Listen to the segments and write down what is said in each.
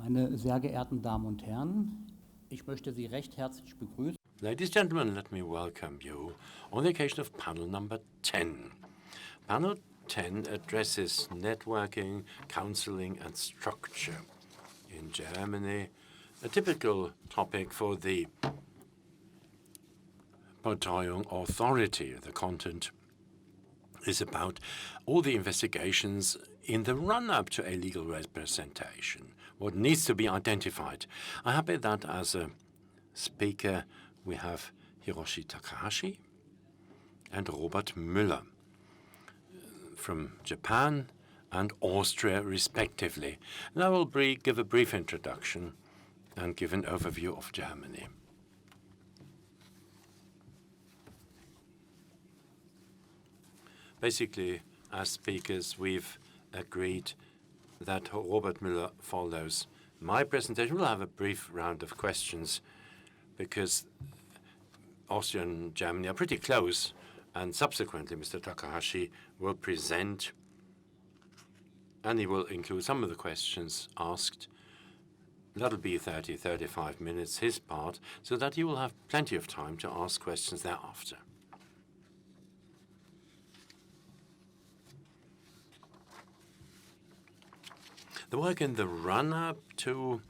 Meine sehr geehrten Damen und Herren, ich möchte Sie recht herzlich begrüßen. Ladies and gentlemen, let me welcome you on the occasion of panel number 10. Panel 10 addresses networking, counseling and structure in Germany, a typical topic for the Betreuung Authority. The content is about all the investigations in the run-up to a legal representation, what needs to be identified. I'm happy that as a speaker we have Hiroshi Takahashi and Robert Müller from Japan and Austria, respectively. And I will give a brief introduction and give an overview of Germany. Basically, as speakers, we've agreed that Robert Müller follows my presentation. We'll have a brief round of questions because Austria and Germany are pretty close, and subsequently Mr. Takahashi will present, and he will include some of the questions asked. That'll be 35 minutes, his part, so that you will have plenty of time to ask questions thereafter. The work in the run-up to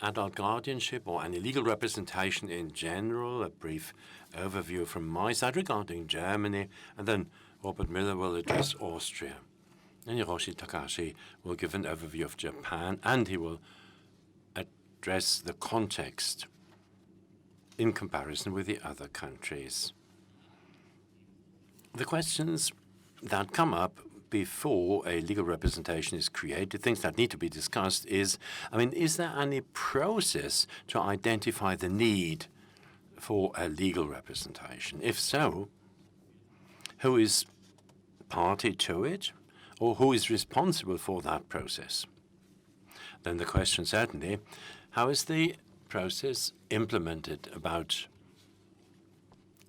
adult guardianship or any legal representation in general, a brief overview from my side regarding Germany, and then Robert Müller will address Austria. And Hiroshi Takahashi will give an overview of Japan, and he will address the context in comparison with the other countries. The questions that come up before a legal representation is created, things that need to be discussed is there any process to identify the need for a legal representation? If so, who is party to it, or who is responsible for that process? Then the question certainly, how is the process implemented about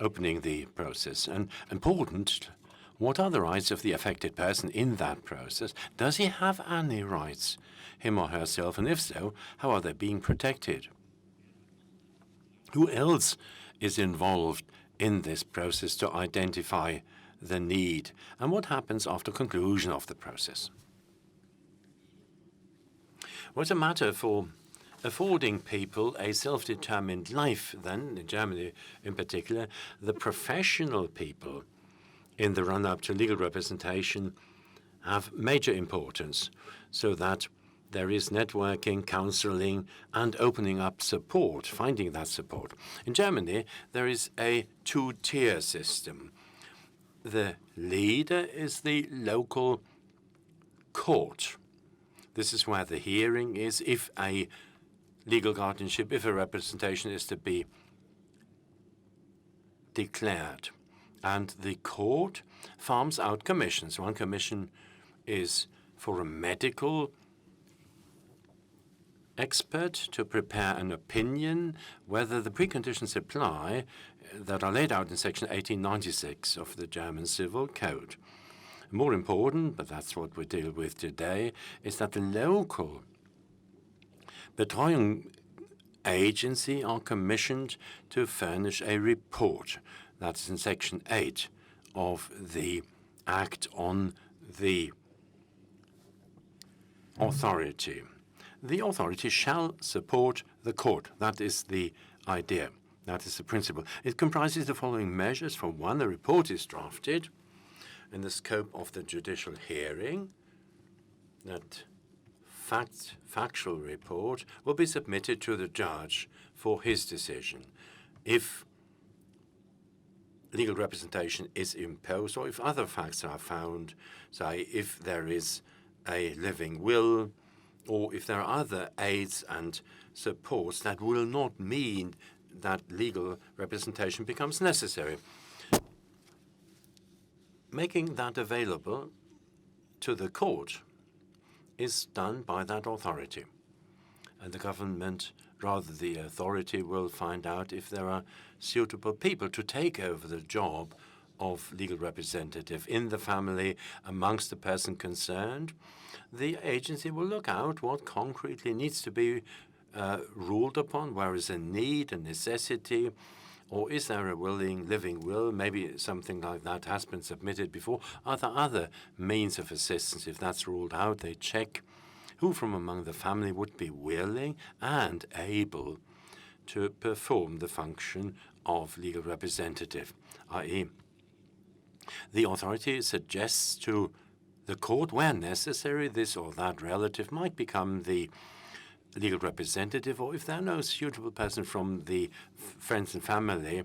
opening the process? And important, what are the rights of the affected person in that process? Does he have any rights, him or herself? And if so, how are they being protected? Who else is involved in this process to identify the need? And what happens after conclusion of the process? What's a matter for affording people a self-determined life, then, in Germany in particular, the professional people in the run-up to legal representation have major importance, so that there is networking, counseling, and opening up support, finding that support. In Germany, there is a two-tier system. The leader is the local court. This is where the hearing is if a legal guardianship, if a representation is to be declared. And the court farms out commissions. One commission is for a medical expert to prepare an opinion whether the preconditions apply that are laid out in Section 1896 of the German Civil Code. More important, but that's what we deal with today, is that the local Betreuung agency are commissioned to furnish a report. That's in Section 8 of the Act on the Authority. The authority shall support the court. That is the idea. That is the principle. It comprises the following measures. For one, a report is drafted in the scope of the judicial hearing. That factual report will be submitted to the judge for his decision. If legal representation is imposed, or if other facts are found, say if there is a living will, or if there are other aids and supports that will not mean that legal representation becomes necessary. Making that available to the court is done by that authority. And the government, rather the authority, will find out if there are suitable people to take over the job of legal representative in the family amongst the person concerned, the agency will look out what concretely needs to be ruled upon, where is a need, a necessity, or is there a living will? Maybe something like that has been submitted before. Are there other means of assistance? If that's ruled out, they check who from among the family would be willing and able to perform the function of legal representative, i.e., the authority suggests to the court, where necessary, this or that relative might become the legal representative, or if there are no suitable person from the friends and family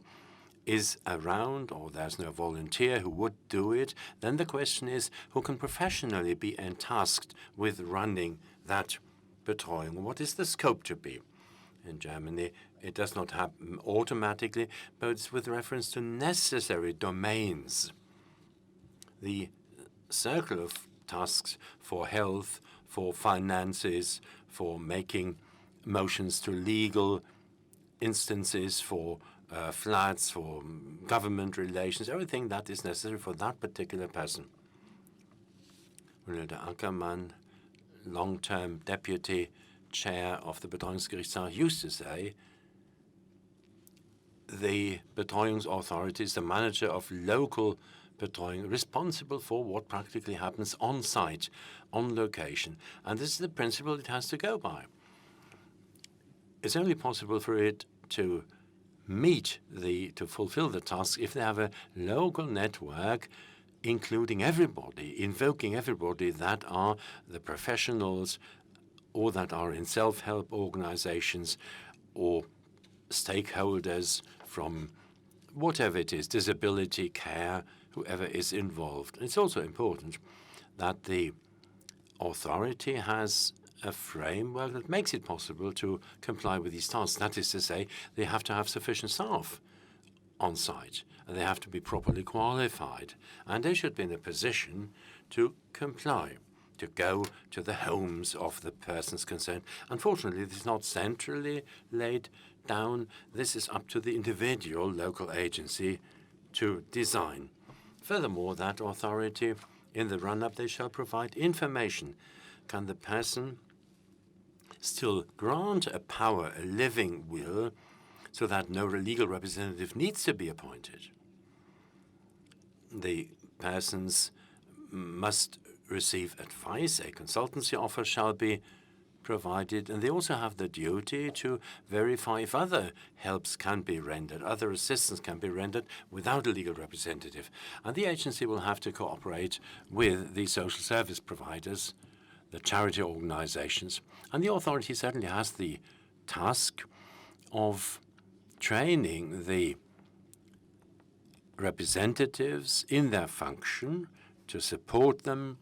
is around, or there's no volunteer who would do it, then the question is who can professionally be tasked with running that Betreuung? What is the scope to be? In Germany, it does not happen automatically, but it's with reference to necessary domains. The circle of tasks for health, for finances, for making motions to legal instances, for flats, for government relations, everything that is necessary for that particular person. Renate Ackermann, long-term deputy chair of the Betreuungsgerichtshof, used to say, the Betreuungsauthority is the manager of local Betreuung, responsible for what practically happens on site, on location. And this is the principle it has to go by. It's only possible for it to to fulfill the task if they have a local network including everybody, invoking everybody that are the professionals or that are in self-help organizations or stakeholders from whatever it is, disability, care, whoever is involved. It's also important that the authority has a framework that makes it possible to comply with these tasks. That is to say, they have to have sufficient staff on site, and they have to be properly qualified, and they should be in a position to comply, to go to the homes of the persons concerned. Unfortunately, this is not centrally laid down. This is up to the individual local agency to design. Furthermore, that authority, in the run-up, they shall provide information. Can the person still grant a power, a living will, so that no legal representative needs to be appointed? The persons must receive advice. A consultancy offer shall be provided, and they also have the duty to verify if other helps can be rendered, other assistance can be rendered without a legal representative. And the agency will have to cooperate with the social service providers, the charity organizations, and the authority certainly has the task of training the representatives in their function, to support them,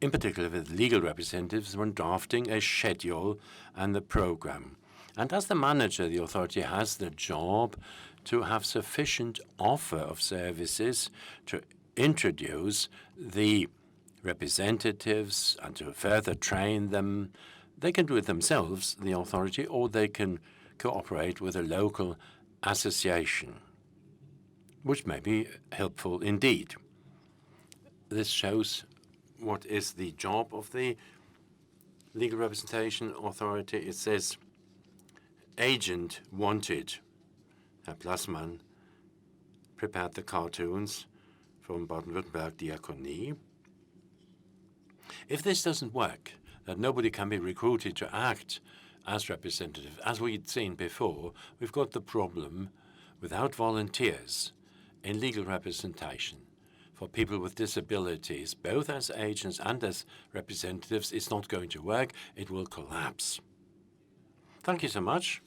in particular with legal representatives, when drafting a schedule and the program. And as the manager, the authority has the job to have sufficient offer of services to introduce the representatives and to further train them. They can do it themselves, the authority, or they can cooperate with a local association, which may be helpful indeed. This shows what is the job of the legal representation authority. It says, agent wanted. Herr Plassmann prepared the cartoons from Baden-Württemberg Diakonie. If this doesn't work, that nobody can be recruited to act as representative, as we'd seen before, we've got the problem without volunteers in legal representation for people with disabilities, both as agents and as representatives. It's not going to work. It will collapse. Thank you so much.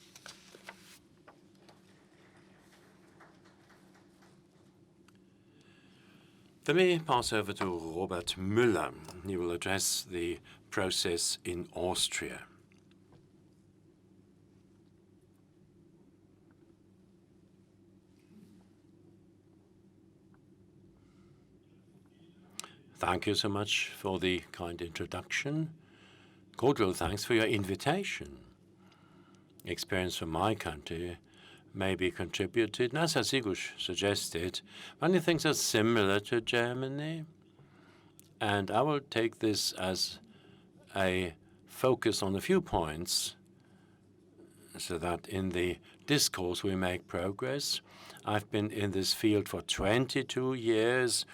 Let me pass over to Robert Müller. He will address the process in Austria. Thank you so much for the kind introduction. Cordial thanks for your invitation. Experience from my country maybe contributed. And as Sigush suggested, many things are similar to Germany. And I will take this as a focus on a few points so that in the discourse we make progress. I've been in this field for 22 years,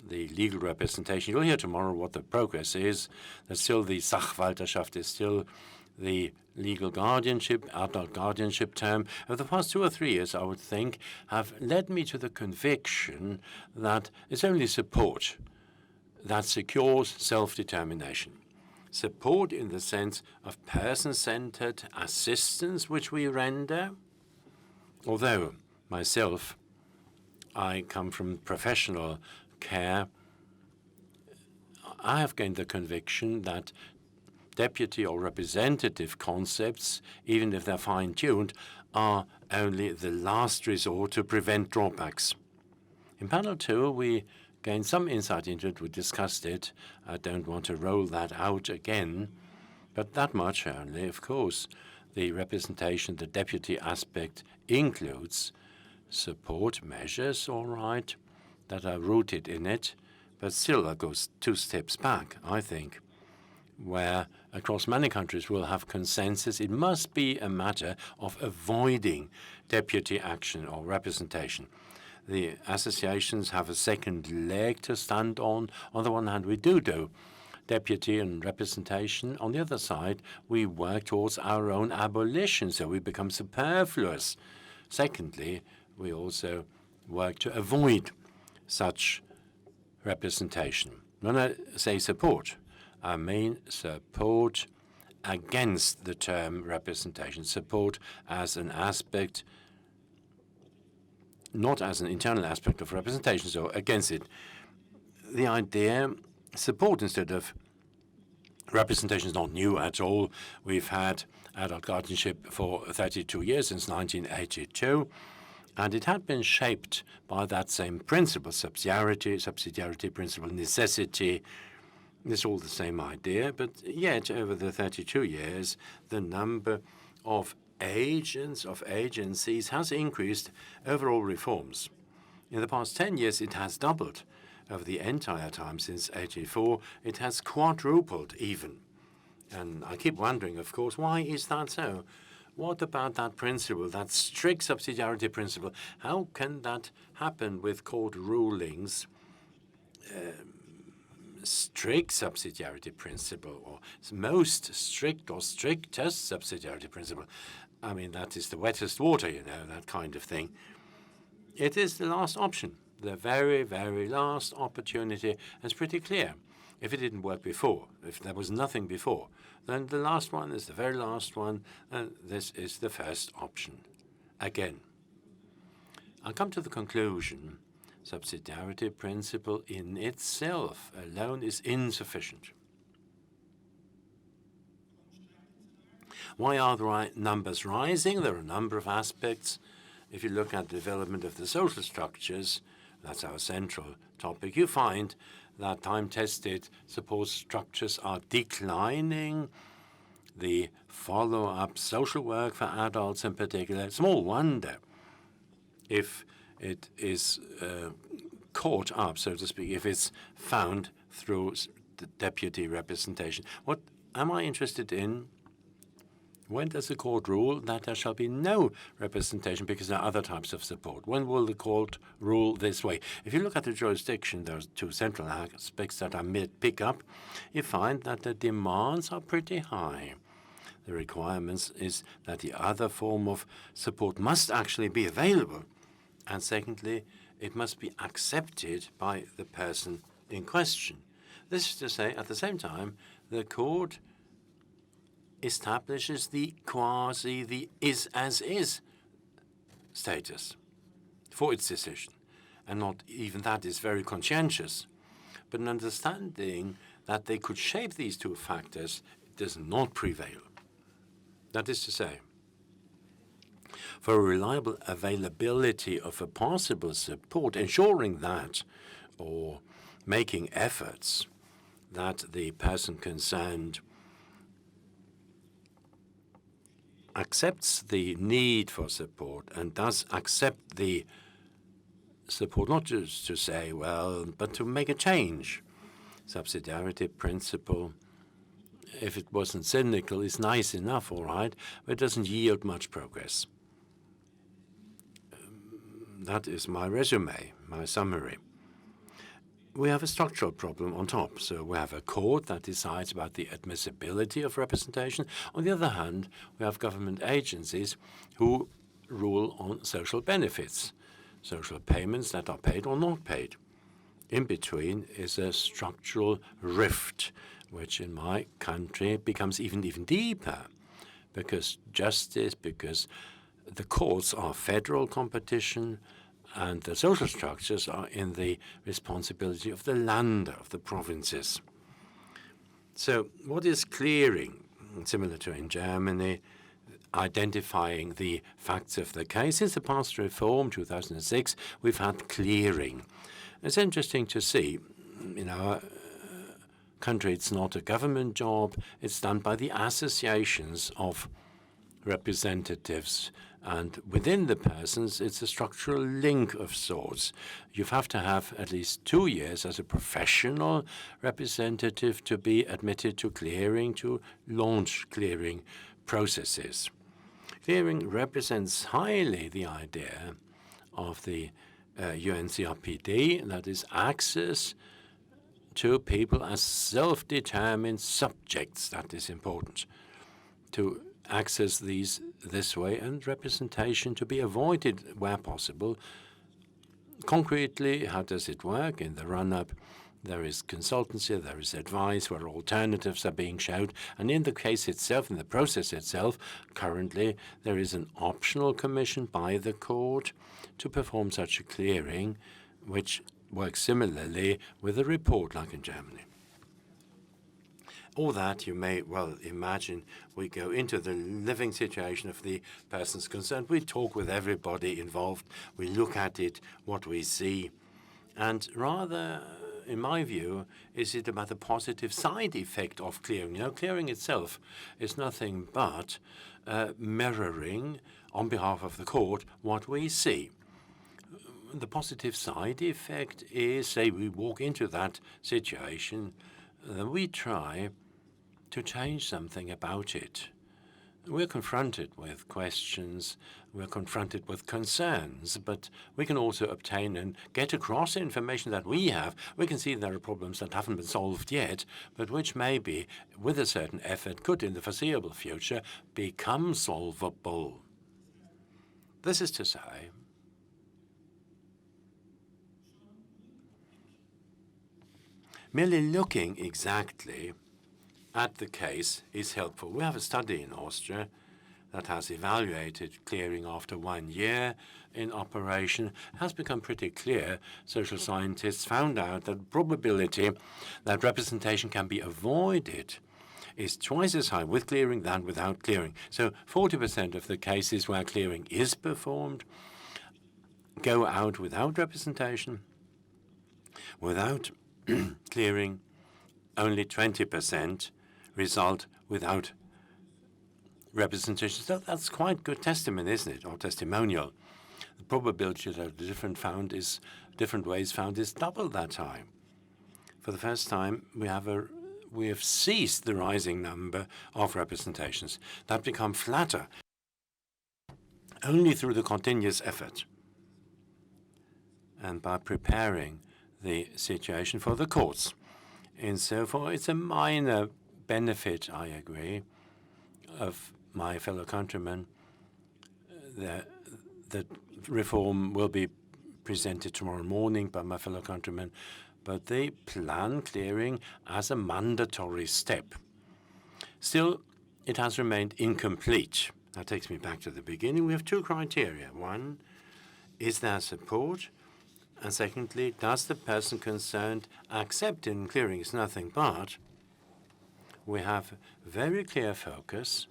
the legal representation. You'll hear tomorrow what the progress is. There's still the Sachwalterschaft, is still the legal guardianship, adult guardianship term. Over the past 2 or 3 years, I would think, have led me to the conviction that it's only support that secures self-determination. Support in the sense of person-centered assistance which we render. Although myself, I come from professional care, I have gained the conviction that deputy or representative concepts, even if they're fine-tuned, are only the last resort to prevent drawbacks. In panel 2, we gained some insight into it. We discussed it. I don't want to roll that out again, but that much only, of course. The representation, the deputy aspect includes support measures, all right, that are rooted in it, but still that goes 2 steps back, I think, where across many countries we'll have consensus. It must be a matter of avoiding deputy action or representation. The associations have a second leg to stand on. On the one hand, we do deputy and representation. On the other side, we work towards our own abolition, so we become superfluous. Secondly, we also work to avoid such representation. When I say support, I mean support against the term representation, support as an aspect, not as an internal aspect of representation, so against it. The idea, support instead of representation, is not new at all. We've had adult guardianship for 32 years, since 1982, and it had been shaped by that same principle, subsidiarity principle, necessity. It's all the same idea, but yet over the 32 years, the number of agencies has increased over all reforms. In the past 10 years, it has doubled. Over the entire time since 1984, it has quadrupled even. And I keep wondering, of course, why is that so? What about that principle, that strict subsidiarity principle? How can that happen with court rulings? Strict subsidiarity principle, or most strict or strictest subsidiarity principle. I mean, that is the wettest water, you know, that kind of thing. It is the last option, the very, very last opportunity. It's pretty clear. If it didn't work before, if there was nothing before, then the last one is the very last one, and this is the first option. Again, I'll come to the conclusion, subsidiarity principle in itself alone is insufficient. Why are the numbers rising? There are a number of aspects. If you look at the development of the social structures, that's our central topic, you find that time-tested support structures are declining. The follow-up social work for adults in particular, small wonder if it is caught up, so to speak, if it's found through the deputy representation. What am I interested in? When does the court rule that there shall be no representation because there are other types of support? When will the court rule this way? If you look at the jurisdiction, those 2 central aspects that I pick up, you find that the demands are pretty high. The requirements is that the other form of support must actually be available. And secondly, it must be accepted by the person in question. This is to say, at the same time, the court establishes the is-as-is status for its decision. And not even that is very conscientious. But an understanding that they could shape these 2 factors does not prevail. That is to say, for a reliable availability of a possible support, ensuring that, or making efforts that the person concerned accepts the need for support and does accept the support, not just to say, well, but to make a change. Subsidiarity principle, if it wasn't cynical, is nice enough, all right, but it doesn't yield much progress. That is my resume, my summary. We have a structural problem on top. So we have a court that decides about the admissibility of representation. On the other hand, we have government agencies who rule on social benefits, social payments that are paid or not paid. In between is a structural rift, which in my country becomes even deeper, because the courts are federal competition, and the social structures are in the responsibility of the Länder, of the provinces. So what is clearing? Similar to in Germany, identifying the facts of the case. Since the past reform, 2006, we've had clearing. It's interesting to see in our country, it's not a government job. It's done by the associations of representatives. And within the persons, it's a structural link of sorts. You have to have at least 2 years as a professional representative to be admitted to clearing, to launch clearing processes. Clearing represents highly the idea of the UNCRPD, that is access to people as self-determined subjects. That is important, to access this way, and representation to be avoided where possible. Concretely, how does it work? In the run-up, there is consultancy, there is advice where alternatives are being showed, and in the case itself, in the process itself, currently there is an optional commission by the court to perform such a clearing, which works similarly with a report like in Germany. All that you may well imagine, we go into the living situation of the persons concerned. We talk with everybody involved. We look at it, what we see. And rather, in my view, is it about the positive side effect of clearing? You know, clearing itself is nothing but mirroring on behalf of the court what we see. The positive side effect is, say, we walk into that situation, we try to change something about it. We're confronted with questions, we're confronted with concerns, but we can also obtain and get across information that we have. We can see there are problems that haven't been solved yet, but which maybe, with a certain effort, could in the foreseeable future become solvable. This is to say, merely looking exactly at the case is helpful. We have a study in Austria that has evaluated clearing after 1 year in operation. It has become pretty clear. Social scientists found out that the probability that representation can be avoided is twice as high with clearing than without clearing. So 40% of the cases where clearing is performed go out without representation. Without clearing, only 20% result without representation. So that's quite good testimony, isn't it, or testimonial? The probability that different ways found is double that high. For the first time, we have ceased the rising number of representations that become flatter only through the continuous effort and by preparing the situation for the courts. And so forth, it's a minor benefit, I agree, of my fellow countrymen. The reform will be presented tomorrow morning by my fellow countrymen, but they plan clearing as a mandatory step. Still, it has remained incomplete. That takes me back to the beginning. We have 2 criteria. One, is there support? And secondly, does the person concerned accept in clearing is nothing but we have very clear focus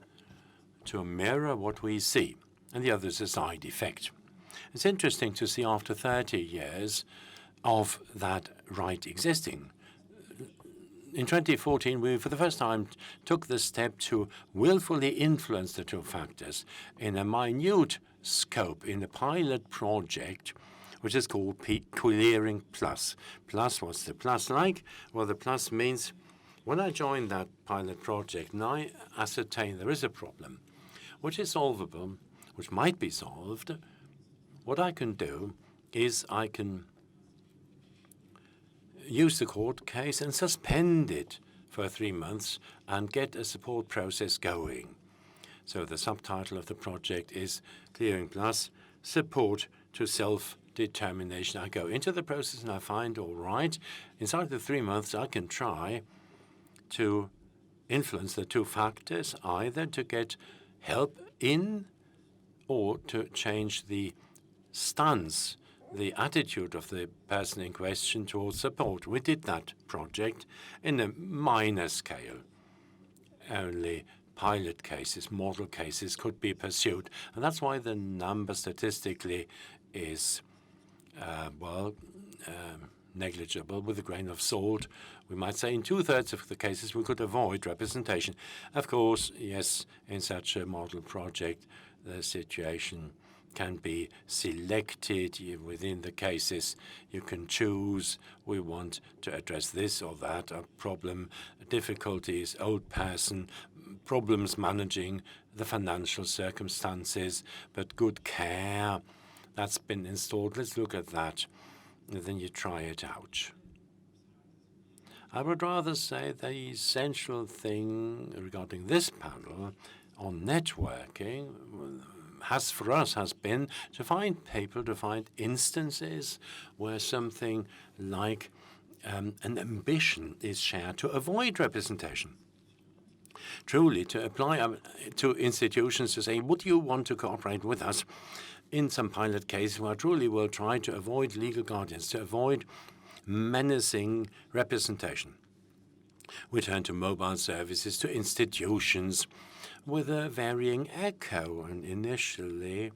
to mirror what we see, and the other is a side effect. It's interesting to see after 30 years of that right existing, in 2014, we for the first time took the step to willfully influence the two factors in a minute scope in a pilot project, which is called Clearing Plus. Plus, what's the plus like? Well, the plus means when I join that pilot project and I ascertain there is a problem, which is solvable, which might be solved, what I can do is I can use the court case and suspend it for 3 months and get a support process going. So the subtitle of the project is Clearing Plus, Support to Self-Determination. I go into the process and I find, all right, inside the 3 months I can try to influence the two factors, either to get help in or to change the stance, the attitude of the person in question towards support. We did that project in a minor scale. Only pilot cases, model cases could be pursued. And that's why the number statistically is, negligible, with a grain of salt. We might say in 2/3 of the cases we could avoid representation. Of course, yes, in such a model project, the situation can be selected within the cases. You can choose, we want to address this or that, a problem, difficulties, old person, problems managing the financial circumstances, but good care that's been installed. Let's look at that, and then you try it out. I would rather say the essential thing regarding this panel on networking has been to find people, to find instances where something like an ambition is shared to avoid representation. Truly, to apply to institutions to say, would you want to cooperate with us in some pilot cases where truly we'll try to avoid legal guardians, to avoid menacing representation. We turn to mobile services, to institutions with a varying echo, and initially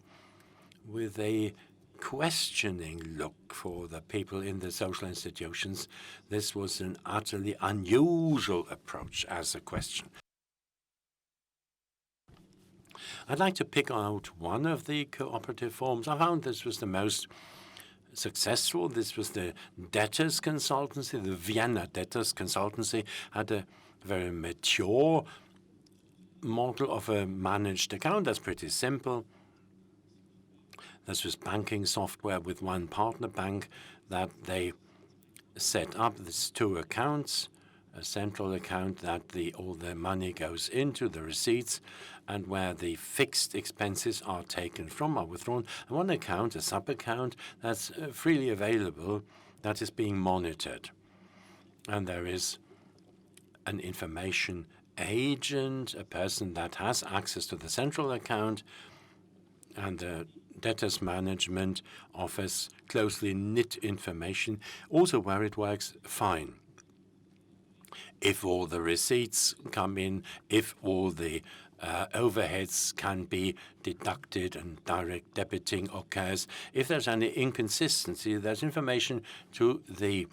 with a questioning look for the people in the social institutions. This was an utterly unusual approach as a question. I'd like to pick out one of the cooperative forms. I found this was the most successful. This was the debtors consultancy. The Vienna debtors consultancy had a very mature model of a managed account. That's pretty simple. This was banking software with one partner bank that they set up. There's two accounts, a central account that all the money goes into, the receipts, and where the fixed expenses are taken from, are withdrawn, and one account, a sub-account, that's freely available, that is being monitored. And there is an information agent, a person that has access to the central account, and the debtors management offers closely knit information, also where it works fine. If all the receipts come in, if all the overheads can be deducted and direct debiting occurs, if there's any inconsistency, there's information to the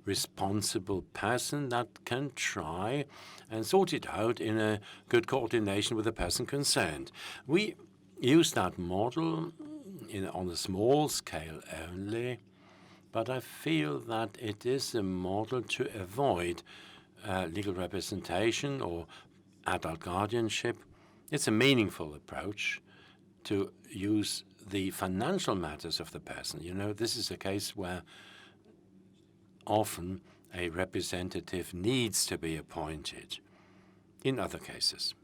responsible person that can try and sort it out in a good coordination with the person concerned. We use that model on a small scale only, but I feel that it is a model to avoid legal representation or adult guardianship. It's a meaningful approach to use the financial matters of the person. You know, this is a case where often a representative needs to be appointed in other cases.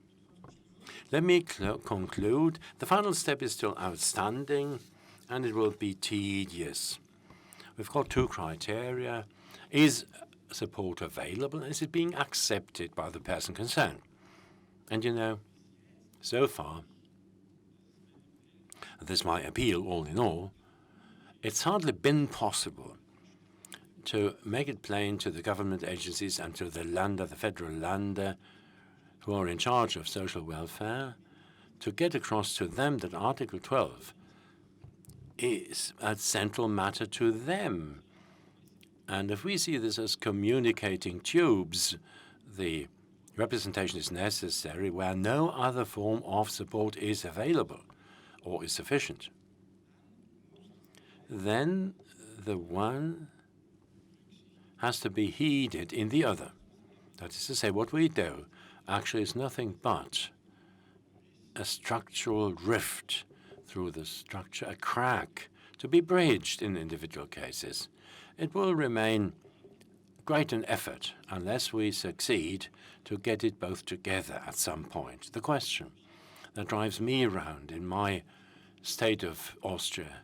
Let me conclude. The final step is still outstanding, and it will be tedious. We've got two criteria. Is support available? Is it being accepted by the person concerned? And you know, so far, this might appeal all in all, it's hardly been possible to make it plain to the government agencies and to the Länder, the federal Länder, who are in charge of social welfare, to get across to them that Article 12 is a central matter to them. And if we see this as communicating tubes, the representation is necessary where no other form of support is available or is sufficient. Then the one has to be heeded in the other. That is to say, what we do actually is nothing but a structural rift through the structure, a crack to be bridged in individual cases. It will remain quite an effort unless we succeed to get it both together at some point. The question that drives me around in my state of Austria,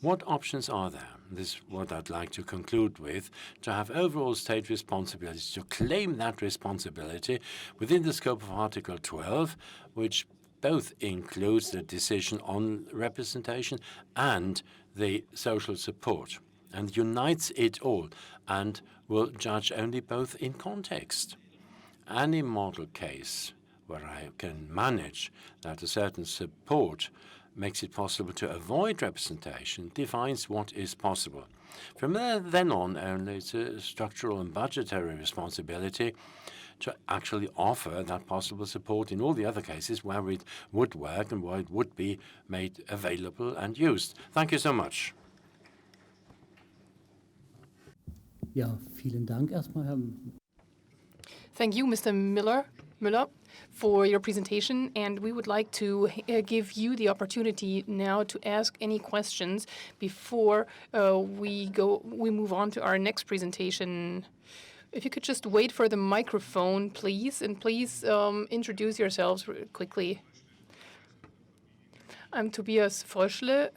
what options are there? This is what I'd like to conclude with, to have overall state responsibility, to claim that responsibility within the scope of Article 12, which both includes the decision on representation and the social support, and unites it all, and will judge only both in context. Any model case where I can manage that a certain support makes it possible to avoid representation defines what is possible. From then on, only it's a structural and budgetary responsibility to actually offer that possible support in all the other cases where it would work and where it would be made available and used. Thank you so much. Ja, vielen Dank erstmal, Herr. Thank you, Mr. Müller, for your presentation, and we would like to give you the opportunity now to ask any questions before we move on to our next presentation. If you could just wait for the microphone, please, and please introduce yourselves quickly. I'm Tobias Fröschle.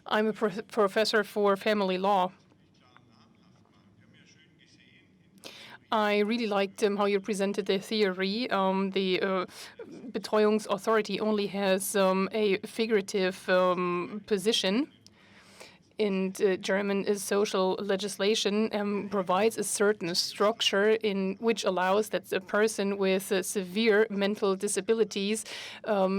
I'm a professor for family law. I really liked how you presented the theory. The Betreuungsauthority only has a figurative position. In German social legislation provides a certain structure in which allows that a person with severe mental disabilities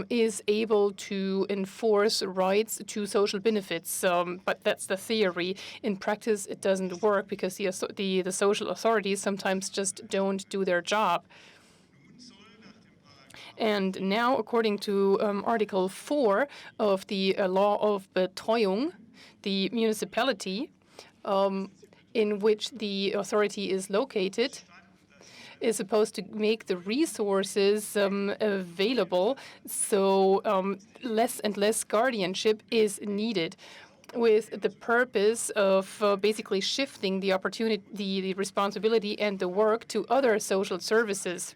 is able to enforce rights to social benefits. But that's the theory. In practice, it doesn't work because the social authorities sometimes just don't do their job. And now, according to Article 4 of the Law of Betreuung, the municipality in which the authority is located is supposed to make the resources available, so less and less guardianship is needed, with the purpose of basically shifting the opportunity, the responsibility and the work to other social services.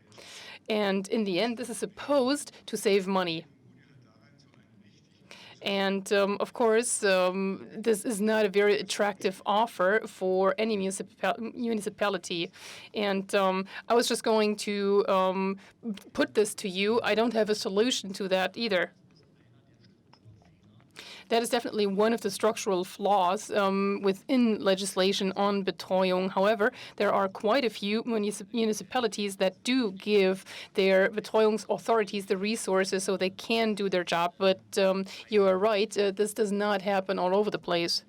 And in the end, this is supposed to save money. And of course, this is not a very attractive offer for any municipality. And I was just going to put this to you. I don't have a solution to that either. That is definitely one of the structural flaws within legislation on Betreuung. However, there are quite a few municipalities that do give their Betreuungsauthorities the resources so they can do their job. But you are right, this does not happen all over the place.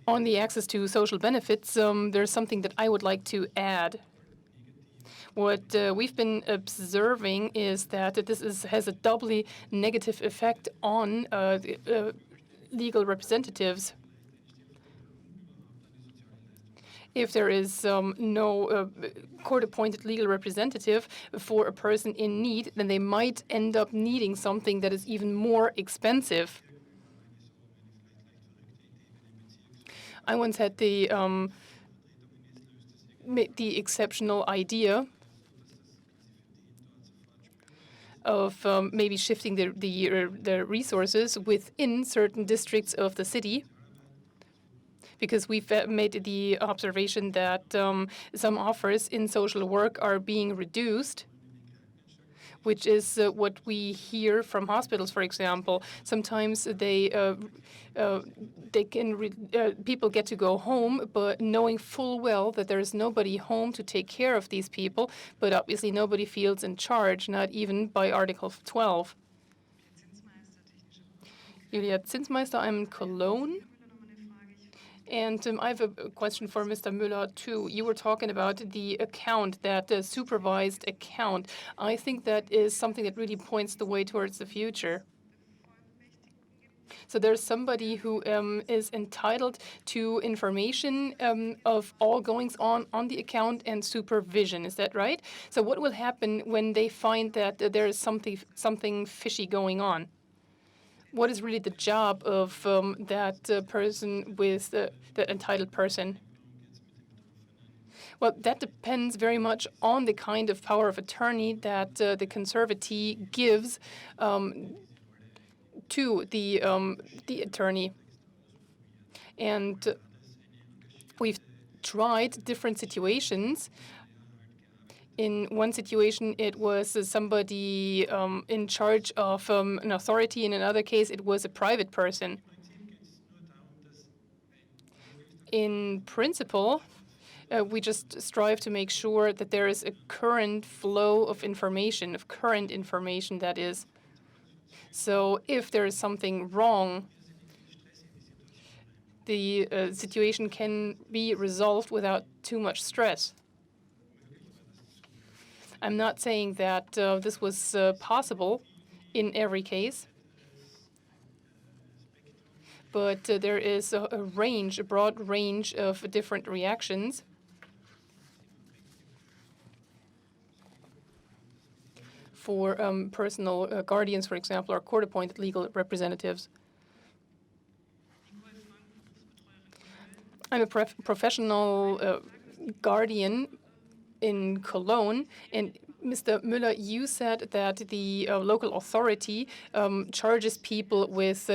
On the access to social benefits, there's something that I would like to add. What we've been observing is that this has a doubly negative effect on legal representatives. If there is no court-appointed legal representative for a person in need, then they might end up needing something that is even more expensive. I once had the exceptional idea of maybe shifting the resources within certain districts of the city, because we've made the observation that some offers in social work are being reduced, which is what we hear from hospitals, for example. Sometimes people get to go home, but knowing full well that there is nobody home to take care of these people, but obviously nobody feels in charge, not even by Article 12. Julia Zinsmeister, I'm in Cologne. And I have a question for Mr. Müller, too. You were talking about the account, that supervised account. I think that is something that really points the way towards the future. So there's somebody who is entitled to information of all goings on the account and supervision. Is that right? So what will happen when they find that there is something fishy going on? What is really the job of that person with the entitled person? Well, that depends very much on the kind of power of attorney that the conservatee gives to the attorney. And we've tried different situations. In one situation, it was somebody in charge of an authority. In another case, it was a private person. In principle, we just strive to make sure that there is a current flow of information, that is. So if there is something wrong, the situation can be resolved without too much stress. I'm not saying that this was possible in every case, but there is a broad range of different reactions. For personal guardians, for example, or court-appointed legal representatives. I'm a professional guardian in Cologne, and Mr. Müller, you said that the local authority charges people with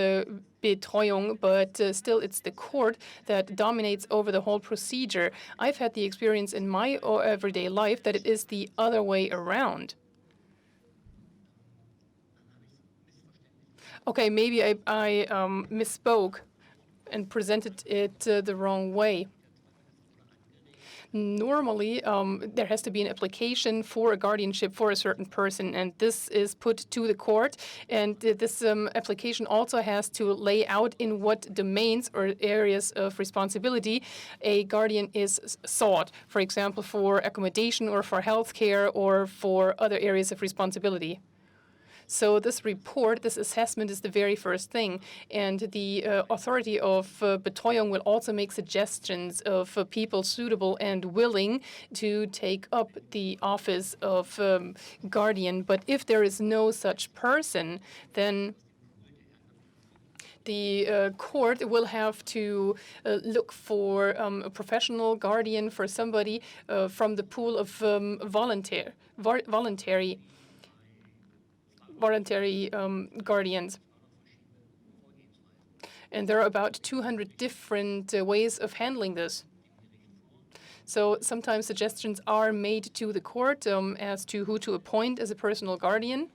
Betreuung, but still it's the court that dominates over the whole procedure. I've had the experience in my everyday life that it is the other way around. Okay, maybe I misspoke and presented it the wrong way. Normally, there has to be an application for a guardianship for a certain person, and this is put to the court. And this application also has to lay out in what domains or areas of responsibility a guardian is sought, for example, for accommodation or for health care or for other areas of responsibility. So this report, this assessment is the very first thing. And the authority of Betreuung will also make suggestions of people suitable and willing to take up the office of guardian. But if there is no such person, then the court will have to look for a professional guardian, for somebody from the pool of voluntary guardians. And there are about 200 different ways of handling this. So sometimes suggestions are made to the court as to who to appoint as a personal guardian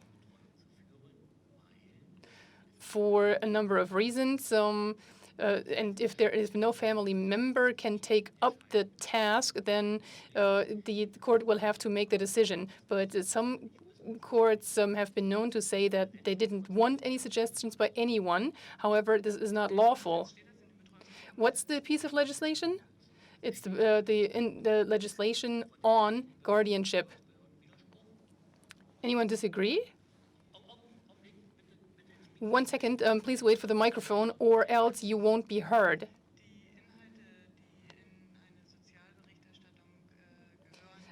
for a number of reasons. And if there is no family member can take up the task, then the court will have to make the decision. But some courts have been known to say that they didn't want any suggestions by anyone. However, this is not lawful. What's the piece of legislation? It's the legislation on guardianship. Anyone disagree? 1 second, please wait for the microphone, or else you won't be heard.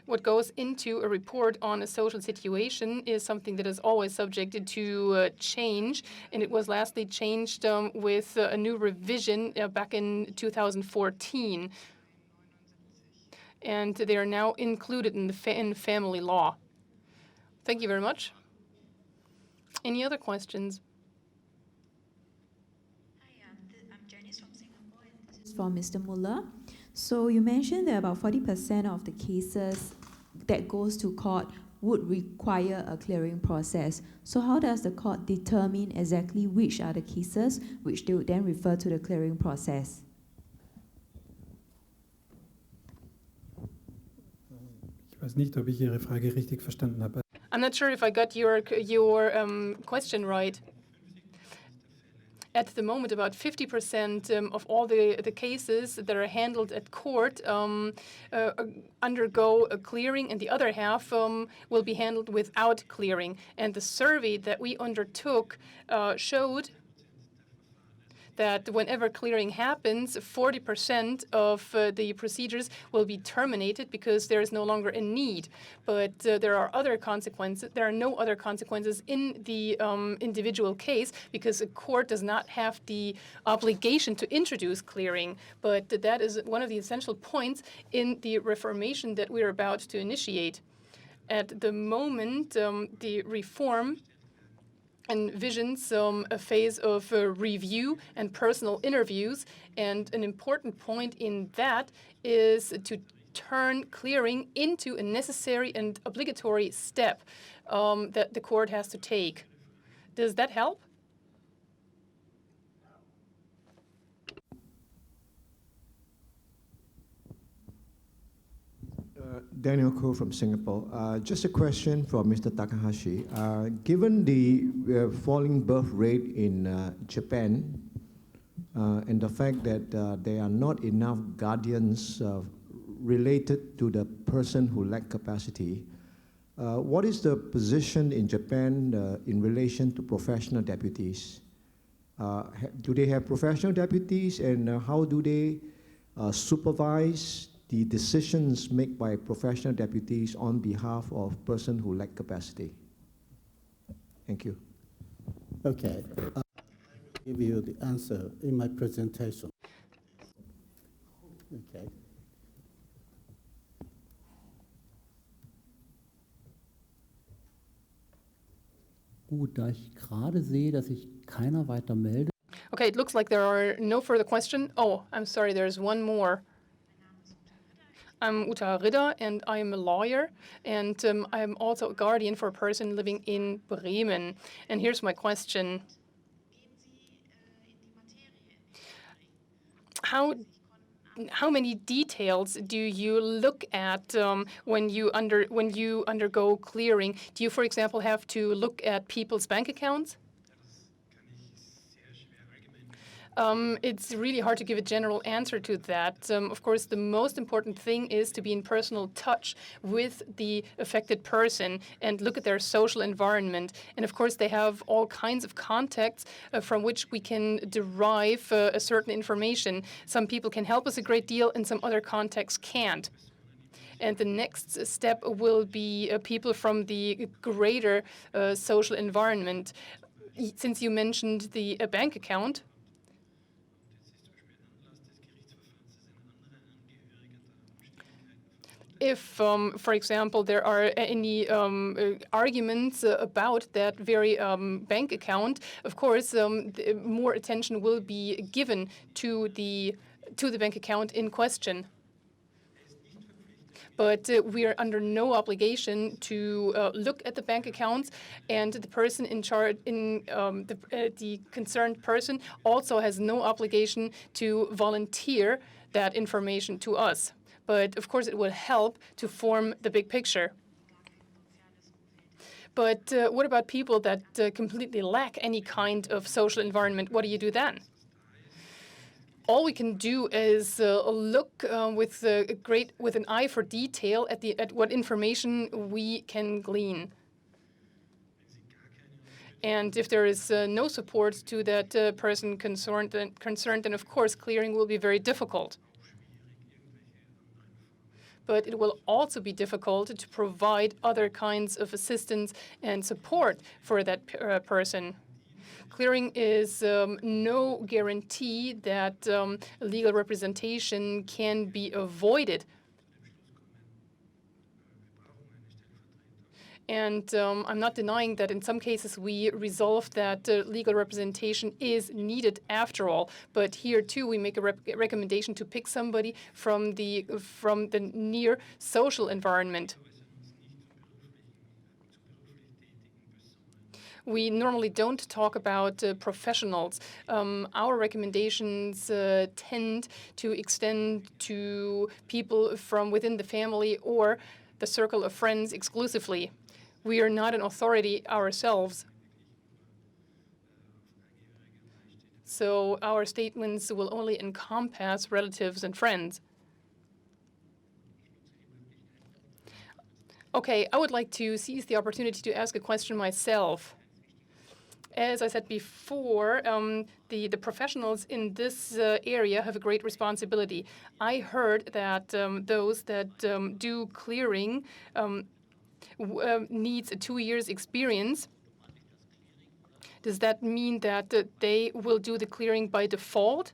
What goes into a report on a social situation is something that is always subjected to change, and it was lastly changed with a new revision back in 2014. And they are now included in the family law. Thank you very much. Any other questions? Hi, I'm Janice from Singapore, and this is for Mr. Müller. So you mentioned that about 40% of the cases that goes to court would require a clearing process. So how does the court determine exactly which are the cases which they would then refer to the clearing process? Ich weiß nicht, ob ich Ihre Frage richtig verstanden habe. I'm not sure if I got your question right. At the moment, about 50% of all the cases that are handled at court undergo a clearing, and the other half will be handled without clearing. And the survey that we undertook showed that whenever clearing happens, 40% of the procedures will be terminated because there is no longer a need. But there are other consequences. There are no other consequences in the individual case because a court does not have the obligation to introduce clearing. But that is one of the essential points in the reformation that we're about to initiate. At the moment, the reform envisions a phase of review and personal interviews, and an important point in that is to turn clearing into a necessary and obligatory step that the court has to take. Does that help? Daniel Ko from Singapore. Just a question for Mr. Takahashi. Given the falling birth rate in Japan and the fact that there are not enough guardians related to the person who lack capacity, what is the position in Japan in relation to professional deputies? Do they have professional deputies, and how do they supervise the decisions made by professional deputies on behalf of persons who lack capacity? Thank you. Okay, I'll give you the answer in my presentation. Okay. Gut, da ich gerade sehe, dass sich keiner weiter meldet. Okay, it looks like there are no further questions. Oh, I'm sorry, there's one more. I'm Uta Ritter, and I am a lawyer, and I'm also a guardian for a person living in Bremen. And here's my question. How many details do you look at when you undergo clearing? Do you, for example, have to look at people's bank accounts? It's really hard to give a general answer to that. Of course, the most important thing is to be in personal touch with the affected person and look at their social environment. And of course, they have all kinds of contacts from which we can derive a certain information. Some people can help us a great deal, and some other contacts can't. And the next step will be people from the greater social environment. Since you mentioned the bank account, if, for example, there are any arguments about that very bank account, of course, more attention will be given to the bank account in question. But we are under no obligation to look at the bank accounts, and the person in charge, the concerned person, also has no obligation to volunteer that information to us. But of course, it will help to form the big picture. But what about people that completely lack any kind of social environment? What do you do then? All we can do is look with an eye for detail at what information we can glean. And if there is no support to that person concerned, then of course clearing will be very difficult. But it will also be difficult to provide other kinds of assistance and support for that person. Clearing is no guarantee that legal representation can be avoided. And I'm not denying that in some cases we resolve that legal representation is needed after all. But here too we make a recommendation to pick somebody from the near social environment. We normally don't talk about professionals. Our recommendations tend to extend to people from within the family or the circle of friends exclusively. We are not an authority ourselves. So our statements will only encompass relatives and friends. Okay, I would like to seize the opportunity to ask a question myself. As I said before, the professionals in this area have a great responsibility. I heard that those that do clearing needs 2 years experience. Does that mean that they will do the clearing by default?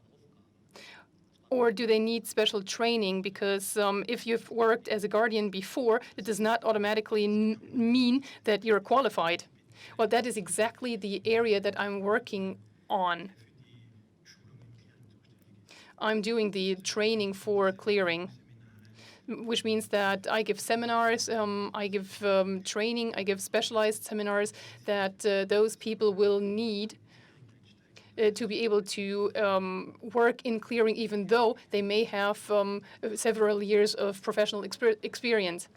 Or do they need special training? Because if you've worked as a guardian before, it does not automatically mean that you're qualified. Well, that is exactly the area that I'm working on. I'm doing the training for clearing, which means that I give seminars, I give training, I give specialized seminars that those people will need to be able to work in clearing, even though they may have several years of professional experience.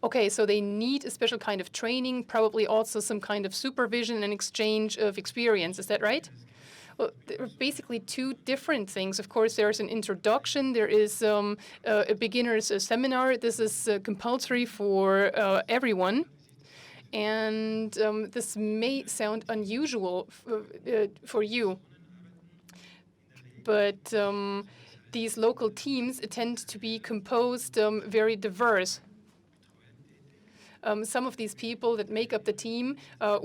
Okay, so they need a special kind of training, probably also some kind of supervision and exchange of experience. Is that right? Well, there are basically two different things. Of course, there's an introduction. There is a beginner's seminar. This is compulsory for everyone. And this may sound unusual for you. But these local teams tend to be composed very diverse. Some of these people that make up the team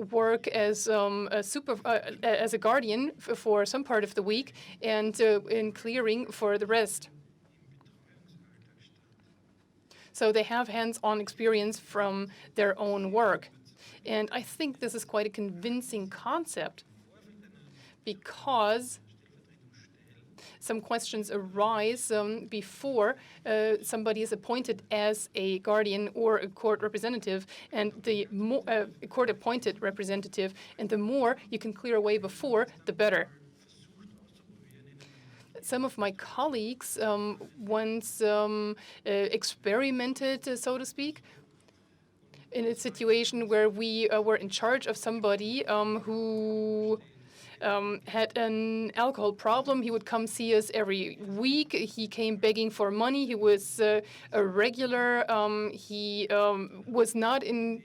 work as a guardian for some part of the week and in clearing for the rest. So they have hands-on experience from their own work. And I think this is quite a convincing concept because some questions arise before somebody is appointed as a guardian or a court representative, and the court-appointed representative, and the more you can clear away before, the better. Some of my colleagues once experimented, so to speak, in a situation where we were in charge of somebody who had an alcohol problem. He would come see us every week. He came begging for money. He was a regular. He was not in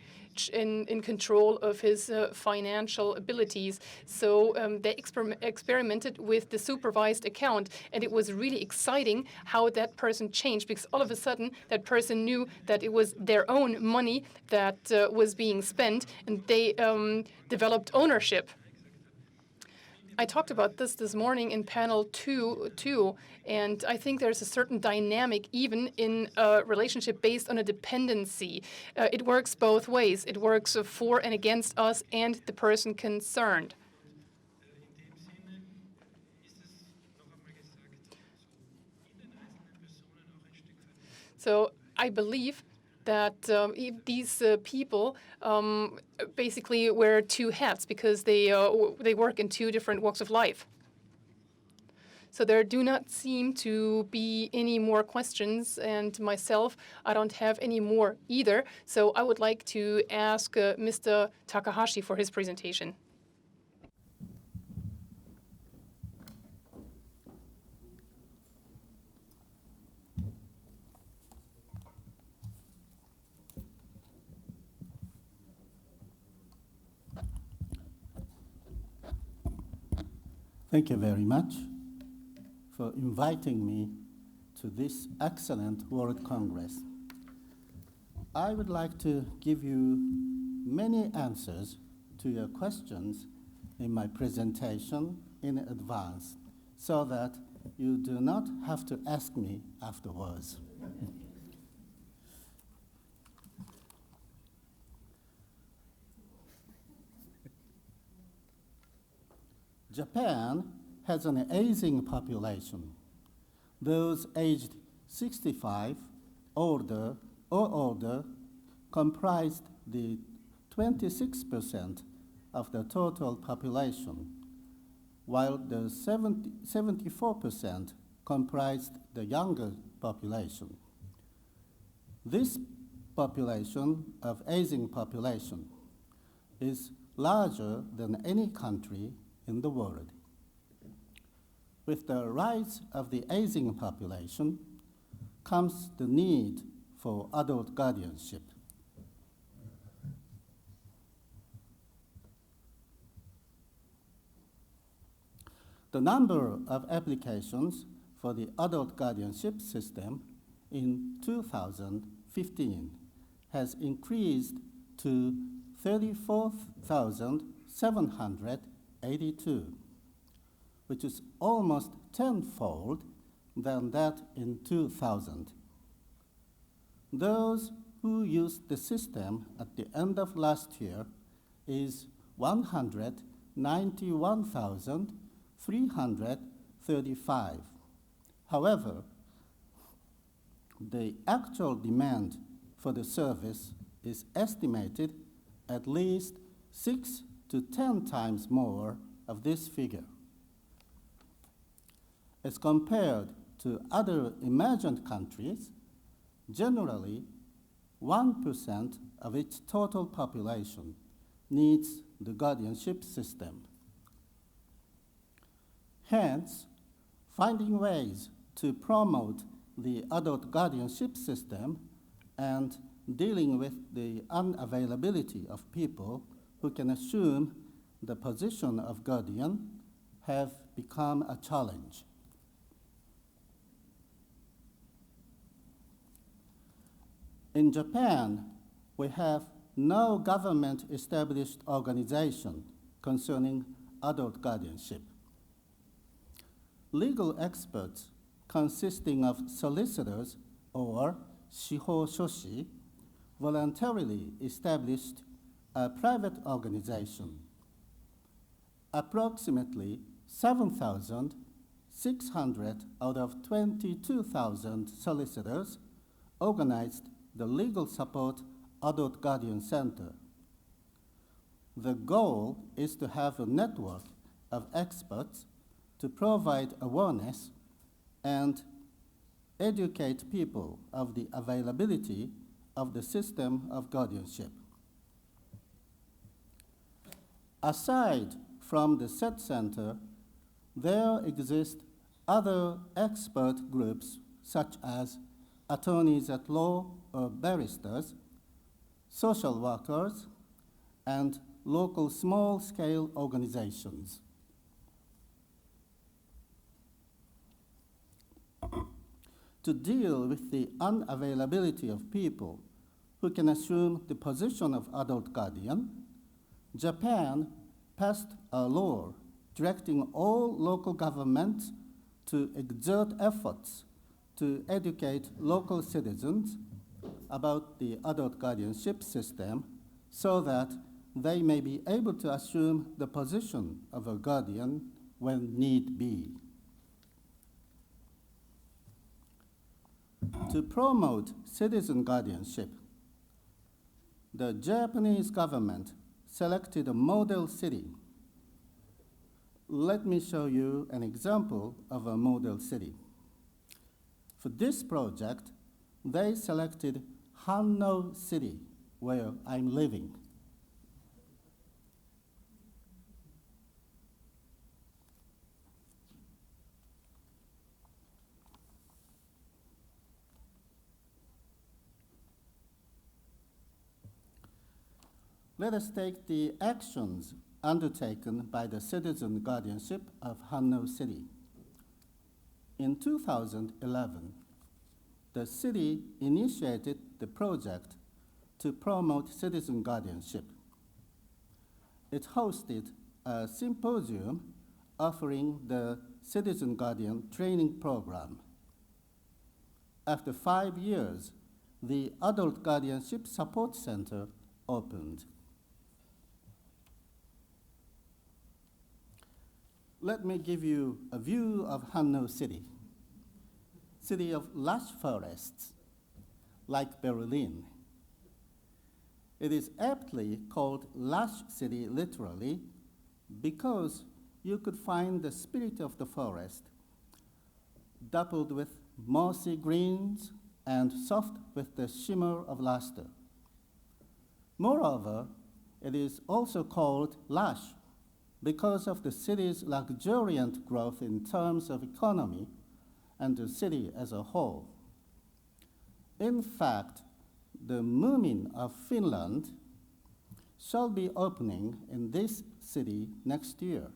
control of his financial abilities. So they experimented with the supervised account, and it was really exciting how that person changed, because all of a sudden that person knew that it was their own money that was being spent, and they developed ownership. I talked about this morning in panel 2, and I think there's a certain dynamic even in a relationship based on a dependency. It works both ways. It works for and against us and the person concerned. So I believe that these people basically wear two hats because they work in two different walks of life. So there do not seem to be any more questions, and myself, I don't have any more either. So I would like to ask Mr. Takahashi for his presentation. Thank you very much for inviting me to this excellent World Congress. I would like to give you many answers to your questions in my presentation in advance, so that you do not have to ask me afterwards. Japan has an aging population. Those aged 65 or older comprised the 26% of the total population, while the 74% comprised the younger population. This population of aging population is larger than any country in the world. with the rise of the aging population comes the need for adult guardianship. The number of applications for the adult guardianship system in 2015 has increased to 34,782, which is almost tenfold than that in 2000. Those who used the system at the end of last year is 191,335. However, the actual demand for the service is estimated at least 6 to 10 times more of this figure. As compared to other emergent countries, generally 1% of its total population needs the guardianship system. Hence, finding ways to promote the adult guardianship system and dealing with the unavailability of people who can assume the position of guardian have become a challenge. In Japan, we have no government-established organization concerning adult guardianship. Legal experts consisting of solicitors or shihou shoshi voluntarily established a private organization. Approximately 7,600 out of 22,000 solicitors organized the Legal Support Adult Guardian Center. The goal is to have a network of experts to provide awareness and educate people of the availability of the system of guardianship. Aside from the SET Center, there exist other expert groups such as attorneys at law or barristers, social workers, and local small-scale organizations. To deal with the unavailability of people who can assume the position of adult guardian, Japan passed a law directing all local governments to exert efforts to educate local citizens about the adult guardianship system so that they may be able to assume the position of a guardian when need be. To promote citizen guardianship, the Japanese government selected a model city. Let me show you an example of a model city. For this project, they selected Hanno City, where I'm living. Let us take the actions undertaken by the citizen guardianship of Hanno City. In 2011, the city initiated the project to promote citizen guardianship. It hosted a symposium offering the Citizen Guardian training program. After 5 years, the Adult Guardianship Support Center opened. Let me give you a view of Hanno City, city of lush forests, like Berlin. It is aptly called lush city literally because you could find the spirit of the forest, dappled with mossy greens and soft with the shimmer of luster. Moreover, it is also called lush because of the city's luxuriant growth in terms of economy and the city as a whole. In fact, the Moomin of Finland shall be opening in this city next year.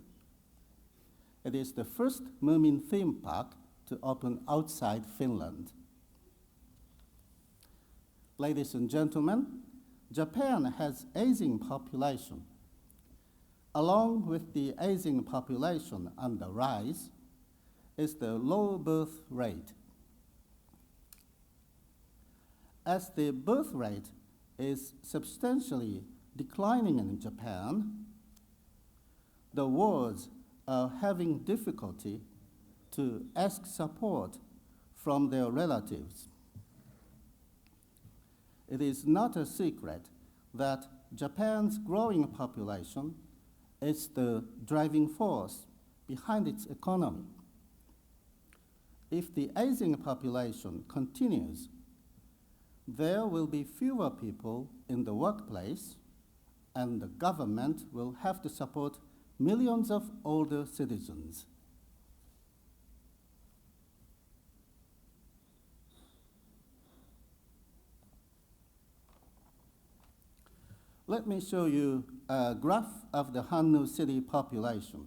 It is the first Moomin theme park to open outside Finland. Ladies and gentlemen, Japan has aging population. Along with the aging population on the rise is the low birth rate. As the birth rate is substantially declining in Japan, the wards are having difficulty to ask support from their relatives. It is not a secret that Japan's growing population is the driving force behind its economy. If the aging population continues, there will be fewer people in the workplace, and the government will have to support millions of older citizens. Let me show you a graph of the Hannu city population.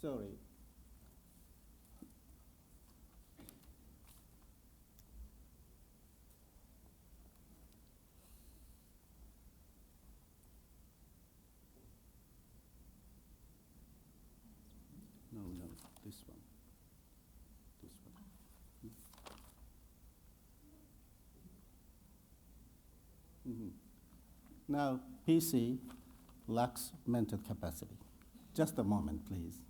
Sorry. No, this one. This one. Mm-hmm. Now, PC lacks mental capacity. Just a moment, please.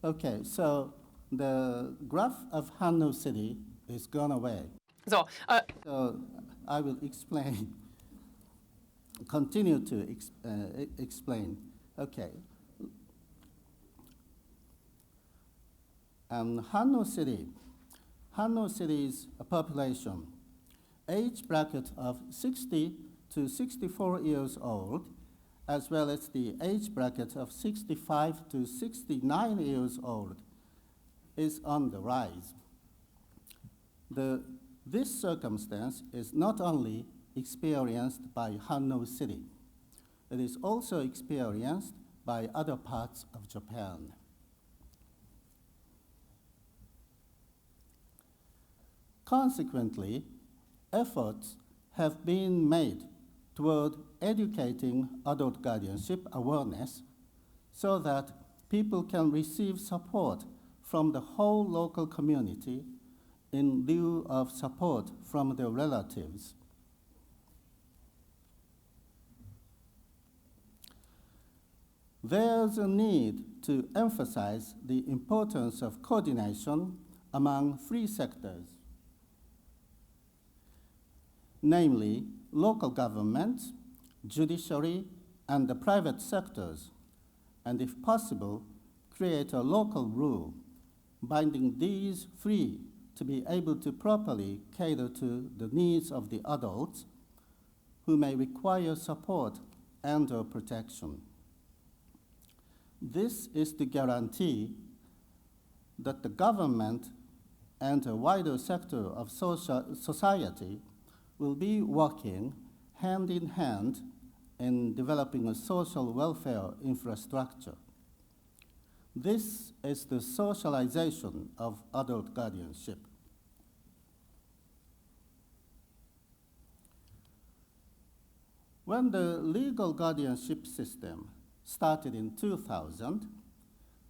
Okay, so the graph of Hannu city is gone away. So, So I will explain, continue to explain. Okay. Hannu city's population, age bracket of 60 to 64 years old, as well as the age bracket of 65 to 69 years old, is on the rise. This circumstance is not only experienced by Hannu City, it is also experienced by other parts of Japan. Consequently, efforts have been made toward educating adult guardianship awareness so that people can receive support from the whole local community in lieu of support from their relatives. There's a need to emphasize the importance of coordination among three sectors, namely local government, judiciary, and the private sectors, and if possible, create a local rule binding these three to be able to properly cater to the needs of the adults who may require support and/or protection. This is to guarantee that the government and a wider sector of society will be working hand in hand in developing a social welfare infrastructure. This is the socialization of adult guardianship. When the legal guardianship system started in 2000,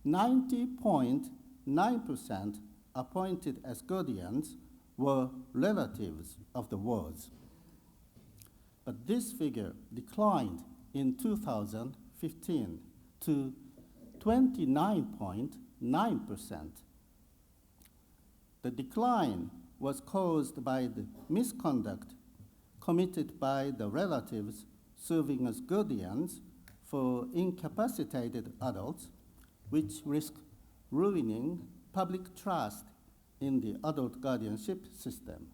90.9% appointed as guardians were relatives of the wards. But this figure declined in 2015 to 29.9%. The decline was caused by the misconduct committed by the relatives serving as guardians for incapacitated adults, which risk ruining public trust in the adult guardianship system.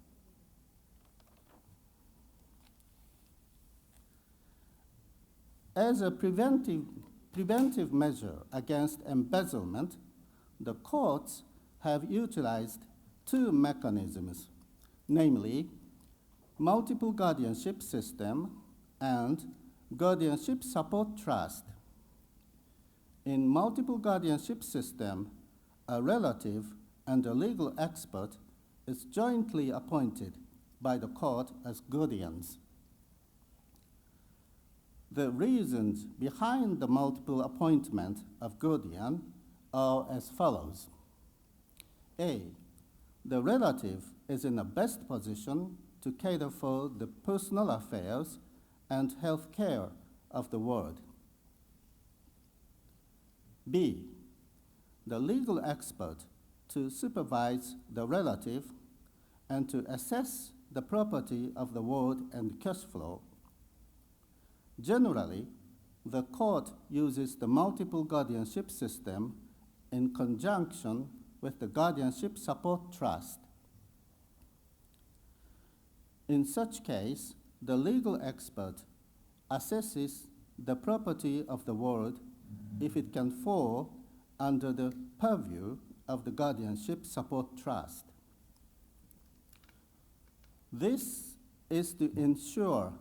As a preventive measure against embezzlement, the courts have utilized two mechanisms, namely multiple guardianship system and guardianship support trust. In multiple guardianship system, a relative and a legal expert is jointly appointed by the court as guardians. The reasons behind the multiple appointment of guardian are as follows. A, the relative is in the best position to cater for the personal affairs and health care of the ward. B, the legal expert to supervise the relative and to assess the property of the ward and cash flow. Generally, the court uses the multiple guardianship system in conjunction with the guardianship support trust. In such case, the legal expert assesses the property of the ward if it can fall under the purview of the guardianship support trust. This is to ensure